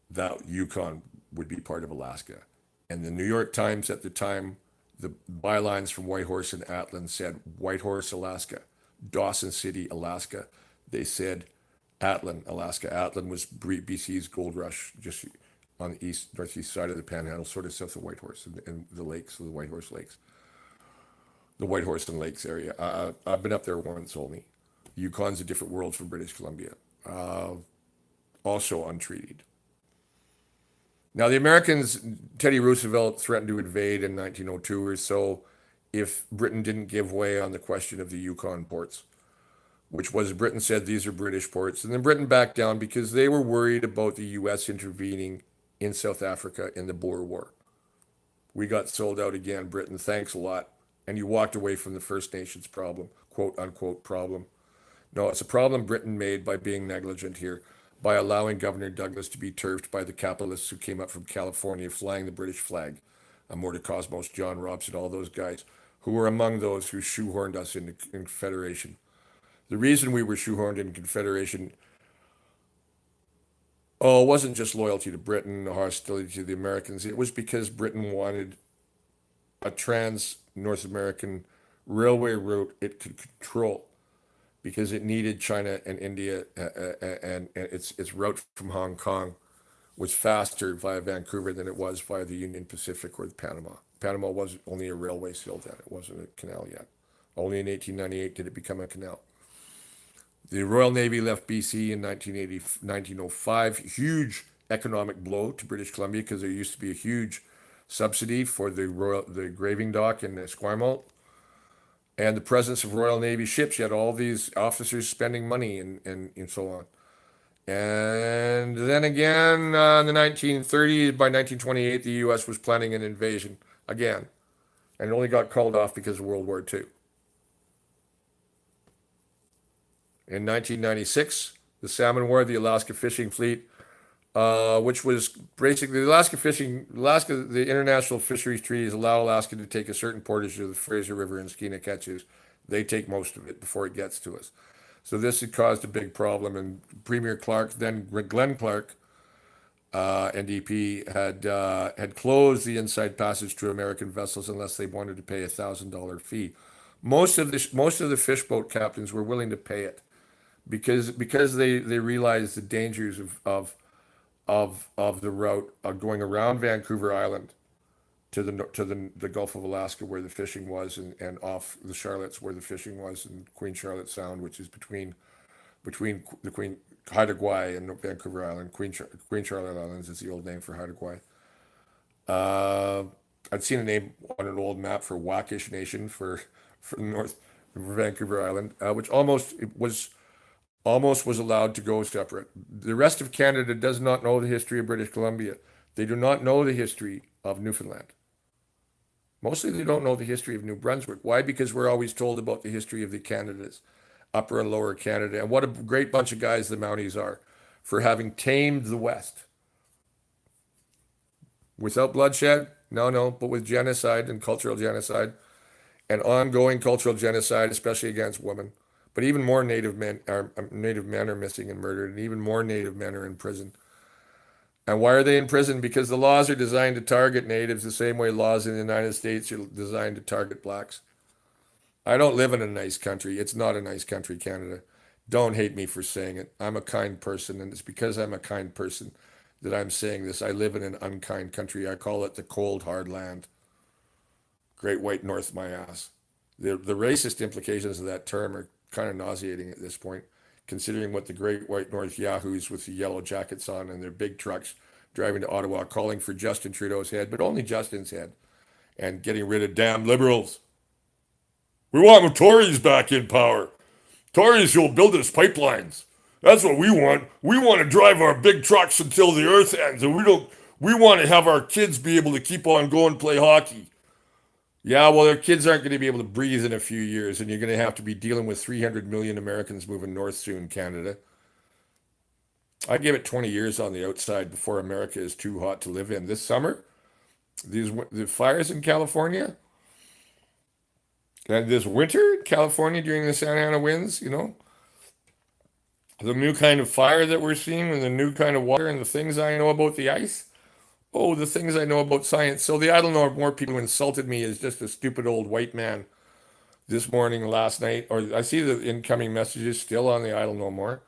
that Yukon would be part of Alaska. And the New York Times at the time, the bylines from Whitehorse and Atlin said Whitehorse, Alaska, Dawson City, Alaska. They said Atlin, Alaska. Atlin was BC's gold rush, just on the northeast side of the Panhandle, sort of south of Whitehorse and the lakes, the Whitehorse Lakes, the Whitehorse and Lakes area. I've been up there once only. Yukon's a different world from British Columbia, also untreated. Now, the Americans, Teddy Roosevelt threatened to invade in 1902 or so if Britain didn't give way on the question of the Yukon ports, which was Britain said these are British ports. And then Britain backed down because they were worried about the U.S. intervening in South Africa in the Boer War. We got sold out again, Britain, thanks a lot. And you walked away from the First Nations problem, quote unquote problem. No, it's a problem Britain made by being negligent here, by allowing Governor Douglas to be turfed by the capitalists who came up from California flying the British flag. Morta Cosmos, John Robson, all those guys who were among those who shoehorned us into Confederation. The reason we were shoehorned in Confederation, it wasn't just loyalty to Britain or hostility to the Americans. It was because Britain wanted a trans-North American railway route it could control, because it needed China and India, and its route from Hong Kong was faster via Vancouver than it was via the Union Pacific or the Panama. Panama was only a railway still then. It wasn't a canal yet. Only in 1898 did it become a canal. The Royal Navy left BC in 1905. Huge economic blow to British Columbia because there used to be a huge subsidy for the graving dock in Esquimalt. And the presence of Royal Navy ships, you had all these officers spending money and so on. And then again, in the 1930s, by 1928, the U.S. was planning an invasion again. And it only got called off because of World War II. In 1996, the Salmon War, the Alaska Fishing Fleet, which was basically the International Fisheries Treaties allow Alaska to take a certain portage of the Fraser River and Skinaketchews. They take most of it before it gets to us. So this had caused a big problem, and Premier Clark, then Glenn Clark, NDP, had closed the inside passage to American vessels unless they wanted to pay $1,000 fee. Most of the fishboat captains were willing to pay it because they realized the dangers of the route going around Vancouver Island to the Gulf of Alaska where the fishing was, and off the Charlottes where the fishing was, and Queen Charlotte Sound, which is between between the Queen Haida Gwaii and Vancouver Island. Queen Charlotte Islands is the old name for Haida Gwaii. Uh, I'd seen a name on an old map for Wakish Nation for North for Vancouver Island, which almost was allowed to go separate. The rest of Canada does not know the history of British Columbia. They do not know the history of Newfoundland. Mostly they don't know the history of New Brunswick. Why? Because we're always told about the history of the Canadas, Upper and Lower Canada, and what a great bunch of guys the Mounties are for having tamed the West. Without bloodshed? No, but with genocide and cultural genocide and ongoing cultural genocide, especially against women. But even more Native men are missing and murdered, and even more Native men are in prison. And why are they in prison? Because the laws are designed to target natives the same way laws in the United States are designed to target blacks. I don't live in a nice country. It's not a nice country, Canada. Don't hate me for saying it. I'm a kind person, and it's because I'm a kind person that I'm saying this. I live in an unkind country. I call it the cold, hard land. Great white north, my ass. The racist implications of that term are kind of nauseating at this point, considering what the great white north yahoos with the yellow jackets on and their big trucks driving to Ottawa calling for Justin Trudeau's head, but only Justin's head, and getting rid of damn liberals. We want the Tories back in power. Tories who'll build us pipelines. That's what we want. We want to drive our big trucks until the earth ends, and we want to have our kids be able to keep on going play hockey. Yeah, well, their kids aren't going to be able to breathe in a few years, and you're going to have to be dealing with 300 million Americans moving north soon, Canada. I give it 20 years on the outside before America is too hot to live in. This summer, the fires in California, and this winter in California during the Santa Ana winds, the new kind of fire that we're seeing and the new kind of water and the things I know about the ice. Oh, the things I know about science. So I don't know, more people who insulted me as just a stupid old white man this morning, last night, or I see the incoming messages still on the I don't know more.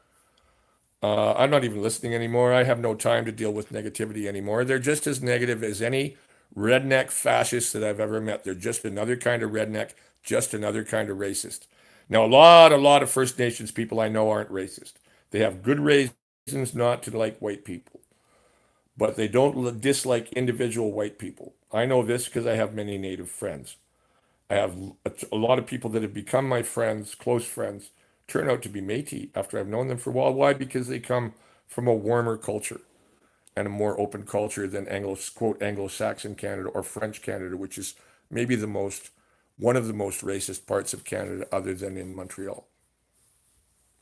I'm not even listening anymore. I have no time to deal with negativity anymore. They're just as negative as any redneck fascist that I've ever met. They're just another kind of redneck, just another kind of racist. Now, a lot of First Nations people I know aren't racist. They have good reasons not to like white people, but they don't dislike individual white people. I know this because I have many Native friends. I have a lot of people that have become my friends, close friends, turn out to be Métis after I've known them for a while. Why? Because they come from a warmer culture and a more open culture than Anglo-Saxon Canada or French Canada, which is maybe one of the most racist parts of Canada other than in Montreal.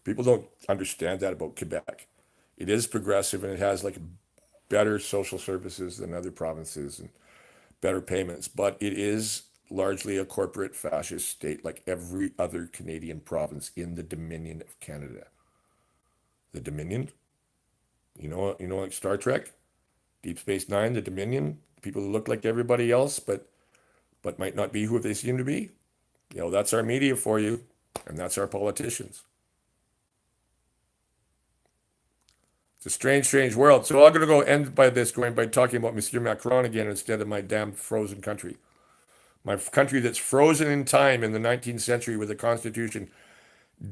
People don't understand that about Quebec. It is progressive and it has like better social services than other provinces and better payments, but it is largely a corporate fascist state like every other Canadian province in the Dominion of Canada. The Dominion, like Star Trek, Deep Space Nine, the Dominion, people who look like everybody else, but might not be who they seem to be. That's our media for you, and that's our politicians. It's a strange, strange world. So I'm going to go end by talking about Monsieur Macron again instead of my damn frozen country. My country that's frozen in time in the 19th century with a constitution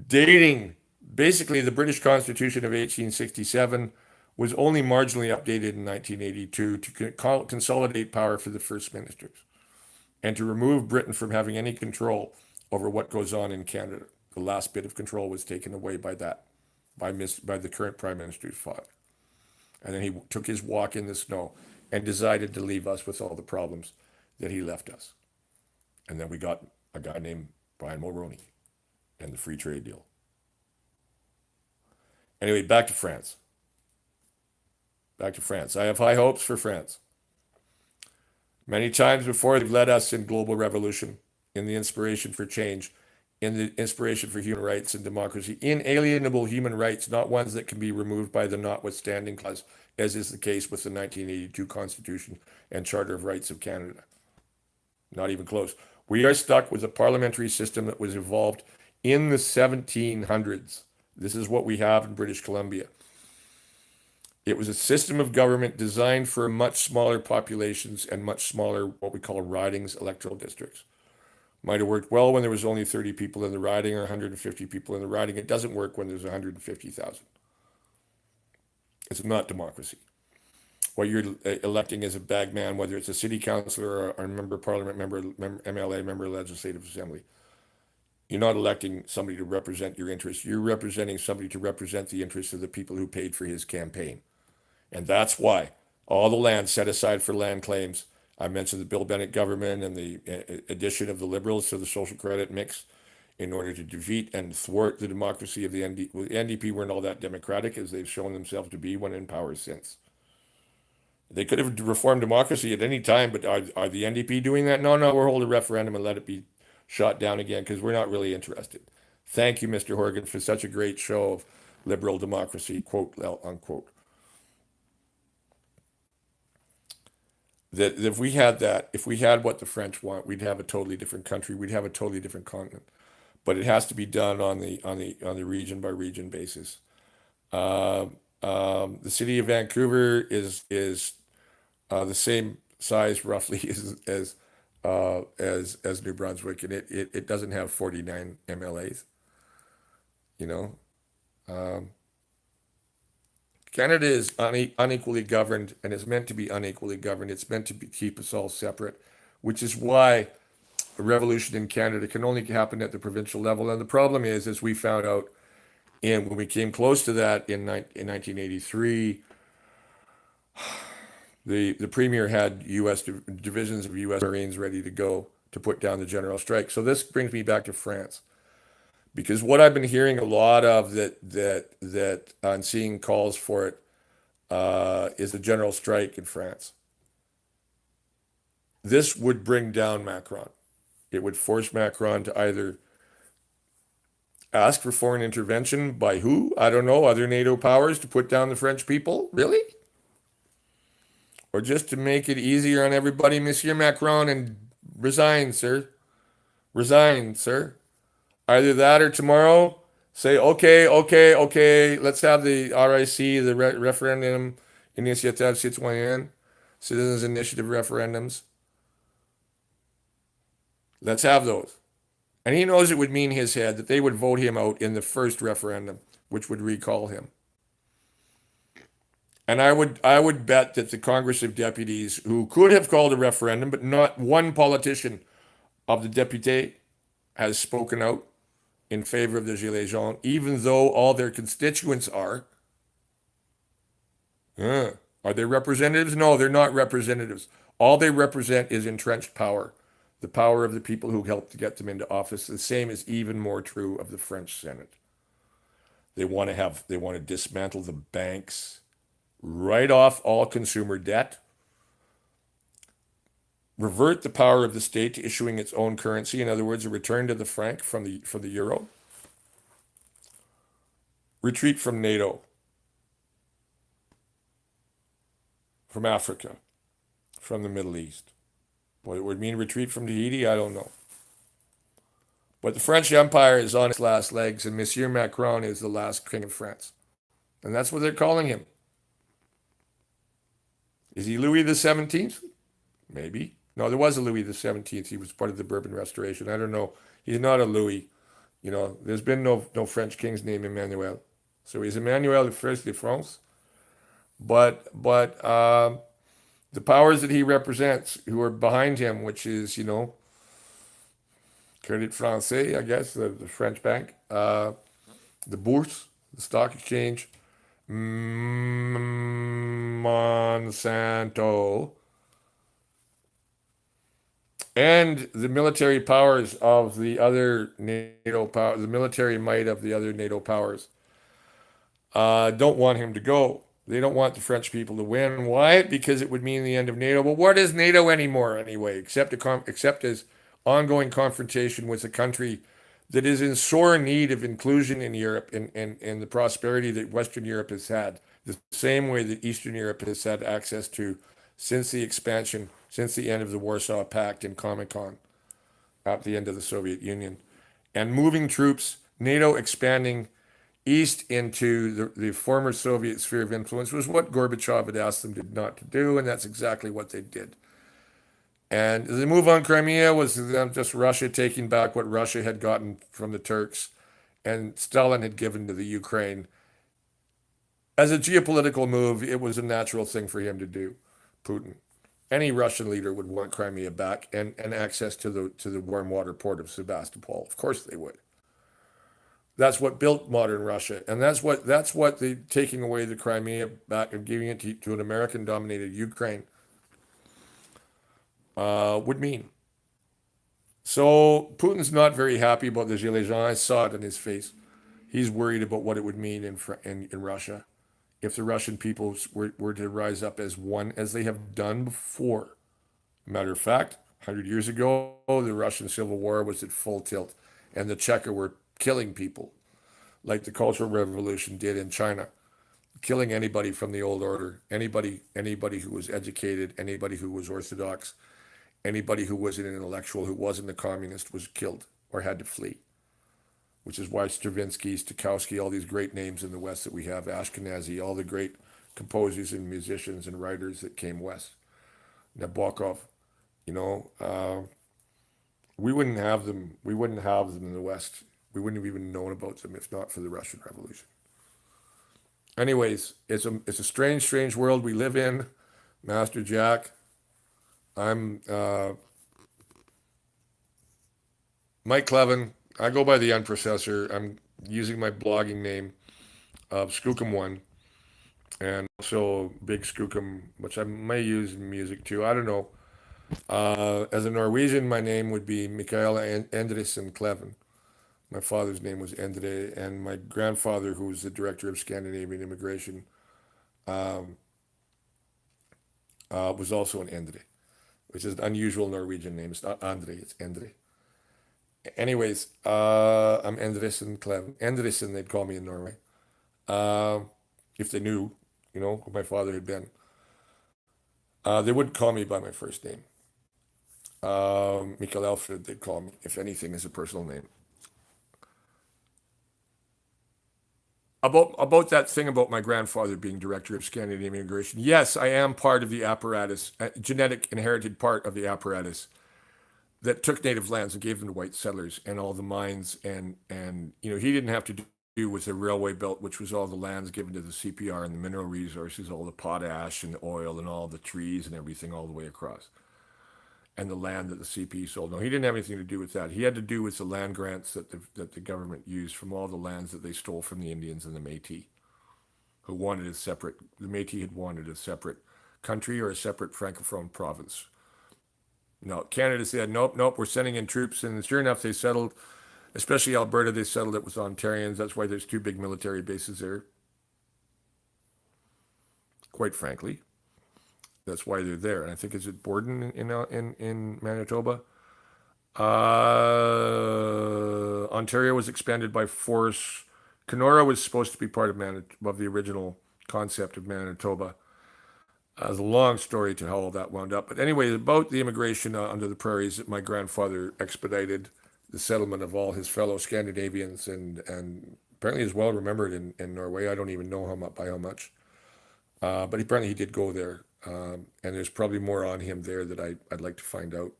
dating, basically the British Constitution of 1867 was only marginally updated in 1982 to consolidate power for the first ministers and to remove Britain from having any control over what goes on in Canada. The last bit of control was taken away by the current Prime Minister's father. And then he took his walk in the snow and decided to leave us with all the problems that he left us. And then we got a guy named Brian Mulroney and the free trade deal. Anyway, back to France. I have high hopes for France. Many times before, they've led us in global revolution, in the inspiration for change, in the inspiration for human rights and democracy, inalienable human rights, not ones that can be removed by the notwithstanding clause, as is the case with the 1982 Constitution and Charter of Rights of Canada. Not even close. We are stuck with a parliamentary system that was evolved in the 1700s. This is what we have in British Columbia. It was a system of government designed for much smaller populations and much smaller, what we call ridings, electoral districts. Might have worked well when there was only 30 people in the riding or 150 people in the riding. It doesn't work when there's 150,000. It's not democracy. What you're electing is a bag man, whether it's a city councillor or a member of parliament, MLA, member of legislative assembly. You're not electing somebody to represent your interests. You're representing somebody to represent the interests of the people who paid for his campaign. And that's why all the land set aside for land claims. I mentioned the Bill Bennett government and the addition of the Liberals to the social credit mix in order to defeat and thwart the democracy of the NDP. Well, the NDP weren't all that democratic as they've shown themselves to be when in power since. They could have reformed democracy at any time, but are the NDP doing that? No, we'll hold a referendum and let it be shot down again because we're not really interested. Thank you, Mr. Horgan, for such a great show of liberal democracy, quote, unquote. That if we had that, if we had what the French want, we'd have a totally different country. We'd have a totally different continent. But it has to be done on the region by region basis. The city of Vancouver is the same size roughly as New Brunswick, and it doesn't have 49 MLAs. You know, Canada is unequally governed, and it's meant to be unequally governed. It's meant to keep us all separate, which is why a revolution in Canada can only happen at the provincial level. And the problem is, as we found out, and when we came close to that in 1983, the premier had U.S. divisions of U.S. Marines ready to go to put down the general strike. So this brings me back to France, because what I've been hearing a lot of that I'm seeing calls for it is the general strike in France. This would bring down Macron. It would force Macron to either ask for foreign intervention by who? I don't know, other NATO powers to put down the French people? Really? Or just to make it easier on everybody, Monsieur Macron, and resign, sir. Resign, sir. Either that or tomorrow, say, okay, let's have the RIC, the referendum, Iniative Citoyenne, Citizens Initiative referendums. Let's have those. And he knows it would mean his head that they would vote him out in the first referendum, which would recall him. And I would bet that the Congress of Deputies, who could have called a referendum, but not one politician of the députés has spoken out in favor of the Gilets-Jaunes, even though all their constituents are. Are they representatives? No, they're not representatives. All they represent is entrenched power, the power of the people who helped to get them into office. The same is even more true of the French Senate. They want to dismantle the banks, write off all consumer debt, revert the power of the state to issuing its own currency. In other words, a return to the franc from the euro. Retreat from NATO, from Africa, from the Middle East. What it would mean retreat from Tahiti, I don't know. But the French Empire is on its last legs, and Monsieur Macron is the last king of France. And that's what they're calling him. Is he Louis the 17th? Maybe. No, there was a Louis the 17th. He was part of the Bourbon Restoration. I don't know. He's not a Louis. You know, there's been no French kings named Emmanuel. So he's Emmanuel the First de France. But the powers that he represents, who are behind him, which is, Credit Français, I guess, the French bank, the Bourse, the stock exchange, Monsanto, and the military powers of the other NATO powers, the military might of the other NATO powers, don't want him to go. They don't want the French people to win. Why? Because it would mean the end of NATO. But what is NATO anymore anyway, except as ongoing confrontation with a country that is in sore need of inclusion in Europe and the prosperity that Western Europe has had, the same way that Eastern Europe has had access to since the expansion, since the end of the Warsaw Pact and Comecon at the end of the Soviet Union. And moving troops, NATO expanding east into the former Soviet sphere of influence was what Gorbachev had asked them not to do, and that's exactly what they did. And the move on Crimea was them just Russia taking back what Russia had gotten from the Turks and Stalin had given to the Ukraine. As a geopolitical move, it was a natural thing for him to do, Putin. Any Russian leader would want Crimea back and access to the warm water port of Sebastopol. Of course they would. That's what built modern Russia, and that's what the taking away the Crimea back and giving it to an American-dominated Ukraine would mean. So Putin's not very happy about the Gilets-Jaunes. I saw it in his face. He's worried about what it would mean in Russia if the Russian people were to rise up as one, as they have done before. Matter of fact, 100 years ago, the Russian Civil War was at full tilt, and the Cheka were killing people, like the Cultural Revolution did in China, killing anybody from the old order, anybody who was educated, anybody who was orthodox, anybody who was an intellectual who wasn't a communist was killed or had to flee. Which is why Stravinsky, Stokowski, all these great names in the West that we have, Ashkenazi, all the great composers and musicians and writers that came west, Nabokov, you know, we wouldn't have them. We wouldn't have them in the West. We wouldn't have even known about them if not for the Russian Revolution. Anyways, it's a strange, strange world we live in, Master Jack. I'm Mike Clevin. I go by the Unprocessor. I'm using my blogging name of Skookum1 and also Big Skookum, which I may use in music too. I don't know. As a Norwegian, my name would be Mikaela Endresen Clevin. My father's name was Endre, and my grandfather, who was the director of Scandinavian immigration, um, was also an Endre, which is an unusual Norwegian name. It's not Andre, it's Endre. Anyways, I'm Endresen Clevin. Endresen, they'd call me in Norway. Uh, if they knew, who my father had been. They wouldn't call me by my first name. Mikael Alfred, they'd call me, if anything, as a personal name. About that thing about my grandfather being director of Scandinavian immigration. Yes, I am part of the apparatus, genetic inherited part of the apparatus that took native lands and gave them to white settlers and all the mines and he didn't have to do with the railway belt, which was all the lands given to the CPR and the mineral resources, all the potash and the oil and all the trees and everything all the way across, and the land that the CP sold. No, he didn't have anything to do with that. He had to do with the land grants that the government used from all the lands that they stole from the Indians and the Métis, who wanted a separate. The Métis had wanted a separate country or a separate francophone province. No, Canada said, nope, nope, we're sending in troops. And sure enough, they settled, especially Alberta, they settled it with Ontarians. That's why there's two big military bases there, quite frankly. That's why they're there. And I think, is it Borden in Manitoba? Ontario was expanded by force. Kenora was supposed to be part of the original concept of Manitoba. There's a long story to how all that wound up. But anyway, about the immigration under the prairies, that my grandfather expedited the settlement of all his fellow Scandinavians and apparently is well remembered in Norway. I don't even know by how much. But apparently he did go there. And there's probably more on him there that I'd like to find out.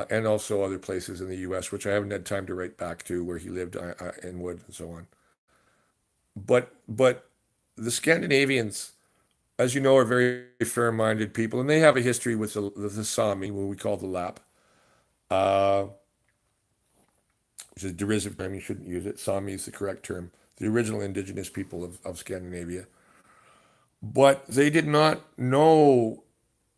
And also other places in the U.S., which I haven't had time to write back to, where he lived in Wood and so on. But the Scandinavians, as you know, are very fair-minded people, and they have a history with the Sami, what we call the Lap, uh, which is a derisive term. You shouldn't use it. Sami is the correct term. The original indigenous people of Scandinavia. But they did not know,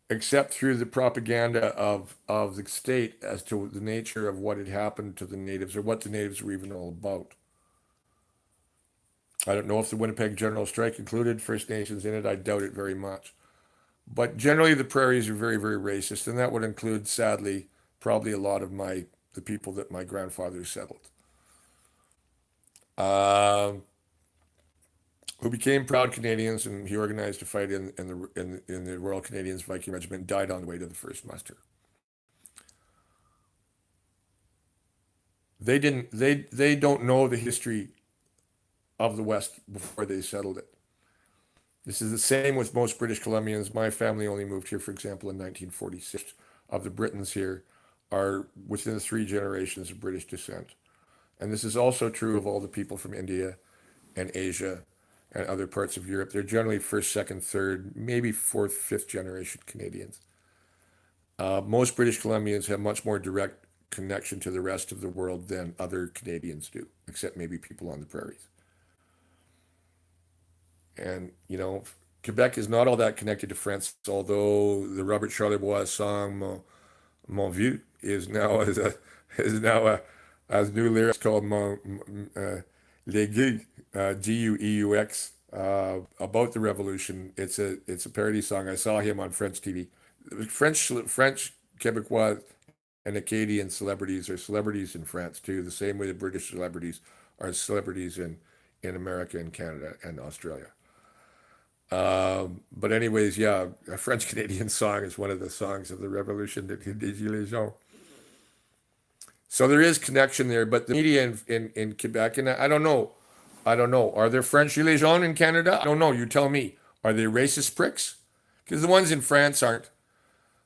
except through the propaganda of the state, as to the nature of what had happened to the natives or what the natives were even all about. I don't know if the Winnipeg General Strike included First Nations in it. I doubt it very much. But generally, the prairies are very, very racist, and that would include, sadly, probably a lot of the people that my grandfather settled, uh, who became proud Canadians, and he organized a fight in the Royal Canadians Viking Regiment, died on the way to the first muster. They don't know the history of the West before they settled it. This is the same with most British Columbians. My family only moved here, for example, in 1946. of the Britons here are within the 3 generations of British descent. And this is also true of all the people from India and Asia and other parts of Europe. They're generally first, second, third, maybe fourth, fifth generation Canadians. Most British Columbians have much more direct connection to the rest of the world than other Canadians do, except maybe people on the prairies. And, Quebec is not all that connected to France, although the Robert Charlebois song Mon Vieux is now as new lyrics called Les Gueux, Gueux, about the revolution. It's a parody song. I saw him on French TV. French Quebecois and Acadian celebrities are celebrities in France too, the same way the British celebrities are celebrities in America and Canada and Australia. But anyways, yeah, a French Canadian song is one of the songs of the revolution, des Gilets-Jaunes. So there is connection there, but the media in Quebec, and I don't know. I don't know. Are there French Gilets-Jaunes in Canada? I don't know. You tell me. Are they racist pricks? Because the ones in France aren't.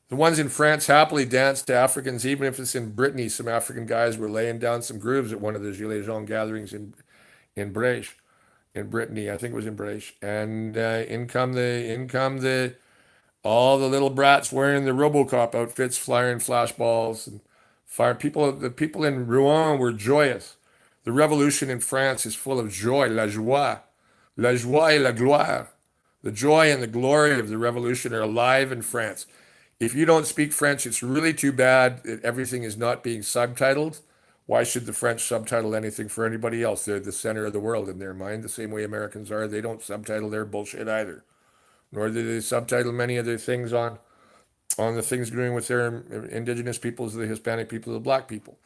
The ones in France happily dance to Africans, even if it's in Brittany. Some African guys were laying down some grooves at one of the Gilets-Jaunes gatherings in Brèche, in Brittany. I think it was in Brèche. And in come the all the little brats wearing the RoboCop outfits, flying flashballs and fire. The people in Rouen were joyous. The revolution in France is full of joy, la joie et la gloire. The joy and the glory of the revolution are alive in France. If you don't speak French, it's really too bad that everything is not being subtitled. Why should the French subtitle anything for anybody else? They're the center of the world in their mind, the same way Americans are. They don't subtitle their bullshit either, nor do they subtitle many of their things on the things doing with their indigenous peoples, the Hispanic people, the black people.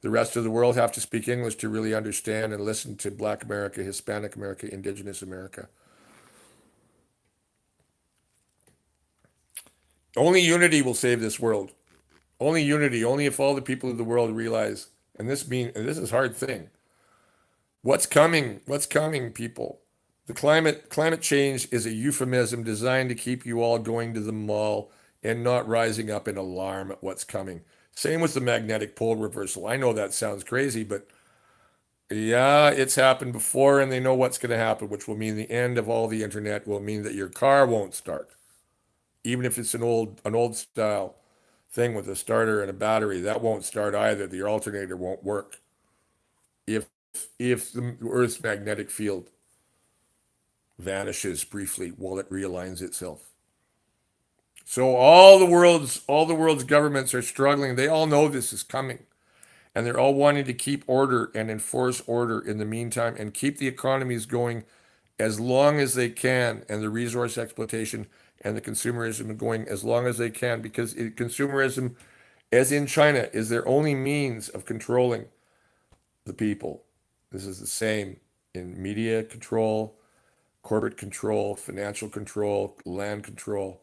The rest of the world have to speak English to really understand and listen to Black America, Hispanic America, Indigenous America. Only unity will save this world. Only unity. Only if all the people of the world realize, and this is a hard thing. What's coming? What's coming, people? The climate change is a euphemism designed to keep you all going to the mall and not rising up in alarm at what's coming. Same with the magnetic pole reversal. I know that sounds crazy, but yeah, it's happened before and they know what's going to happen, which will mean the end of all the internet, will mean that your car won't start. Even if it's an old style thing with a starter and a battery, that won't start either. The alternator won't work if if the Earth's magnetic field vanishes briefly while it realigns itself. So all the world's governments are struggling. They all know this is coming. And they're all wanting to keep order and enforce order in the meantime and keep the economies going as long as they can, and the resource exploitation and the consumerism going as long as they can, because consumerism, as in China, is their only means of controlling the people. This is the same in media control, corporate control, financial control, land control.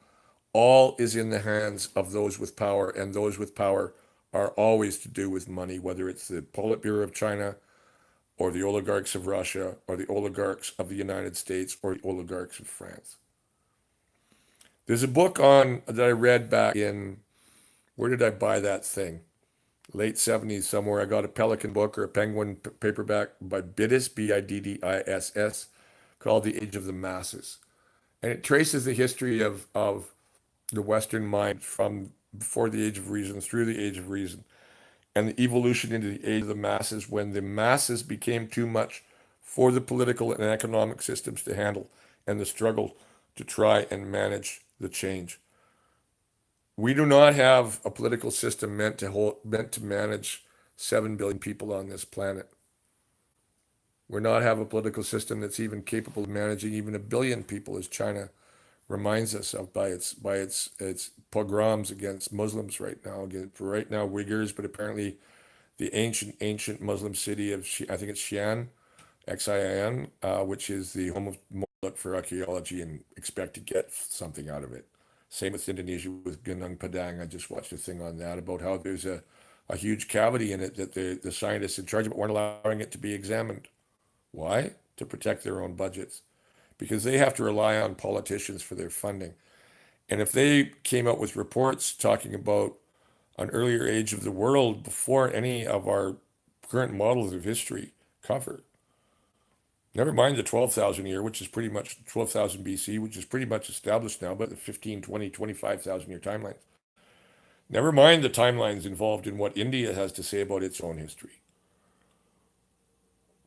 All is in the hands of those with power, and those with power are always to do with money, whether it's the Politburo of China or the oligarchs of Russia or the oligarchs of the United States or the oligarchs of France. There's a book on that I read back in, where did I buy that thing? Late 70s somewhere. I got a Pelican book or a Penguin paperback by Biddiss, Biddiss, called The Age of the Masses. And it traces the history of the Western mind from before the Age of Reason through the Age of Reason and the evolution into the age of the masses, when the masses became too much for the political and economic systems to handle, and the struggle to try and manage the change. We do not have a political system meant to manage 7 billion people on this planet. We're not have a political system that's even capable of managing even 1 billion people, as China reminds us of by its pogroms against Muslims right now. Again, for right now, Uyghurs, but apparently the ancient Muslim city of I think it's Xi'an, Xian, which is the home of look for archaeology and expect to get something out of it. Same with Indonesia with Gunung Padang. I just watched a thing on that about how there's a huge cavity in it that the scientists in charge of it weren't allowing it to be examined. Why? To protect their own budgets, because they have to rely on politicians for their funding. And if they came out with reports talking about an earlier age of the world before any of our current models of history cover. Never mind the 12,000 year, which is pretty much 12,000 BC, which is pretty much established now, but the 15, 20, 25,000 year timelines. Never mind the timelines involved in what India has to say about its own history.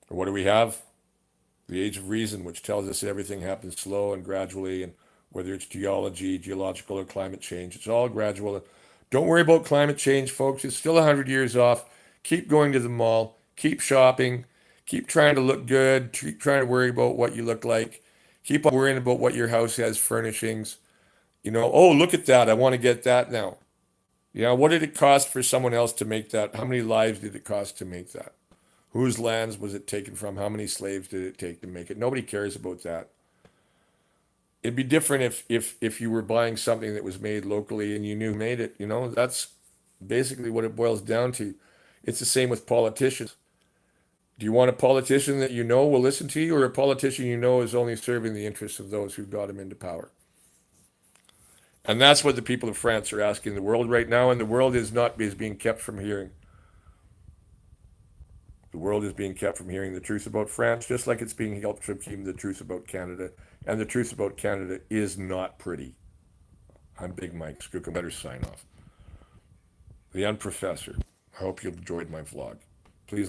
And what do we have? The Age of Reason, which tells us that everything happens slow and gradually, and whether it's geology, geological, or climate change, it's all gradual. Don't worry about climate change, folks. It's still 100 years off. Keep going to the mall. Keep shopping. Keep trying to look good. Keep trying to worry about what you look like. Keep on worrying about what your house has furnishings. Oh, look at that. I want to get that now. What did it cost for someone else to make that? How many lives did it cost to make that? Whose lands was it taken from? How many slaves did it take to make it? Nobody cares about that. It'd be different if you were buying something that was made locally and you knew who made it. That's basically what it boils down to. It's the same with politicians. Do you want a politician that you know will listen to you, or a politician you know is only serving the interests of those who got him into power? And that's what the people of France are asking the world right now, and the world is being kept from hearing. The world is being kept from hearing the truth about France, just like it's being kept from hearing the truth about Canada. And the truth about Canada is not pretty. I'm Big Mike. Skookum better sign off. The Unprofessor. I hope you enjoyed my vlog.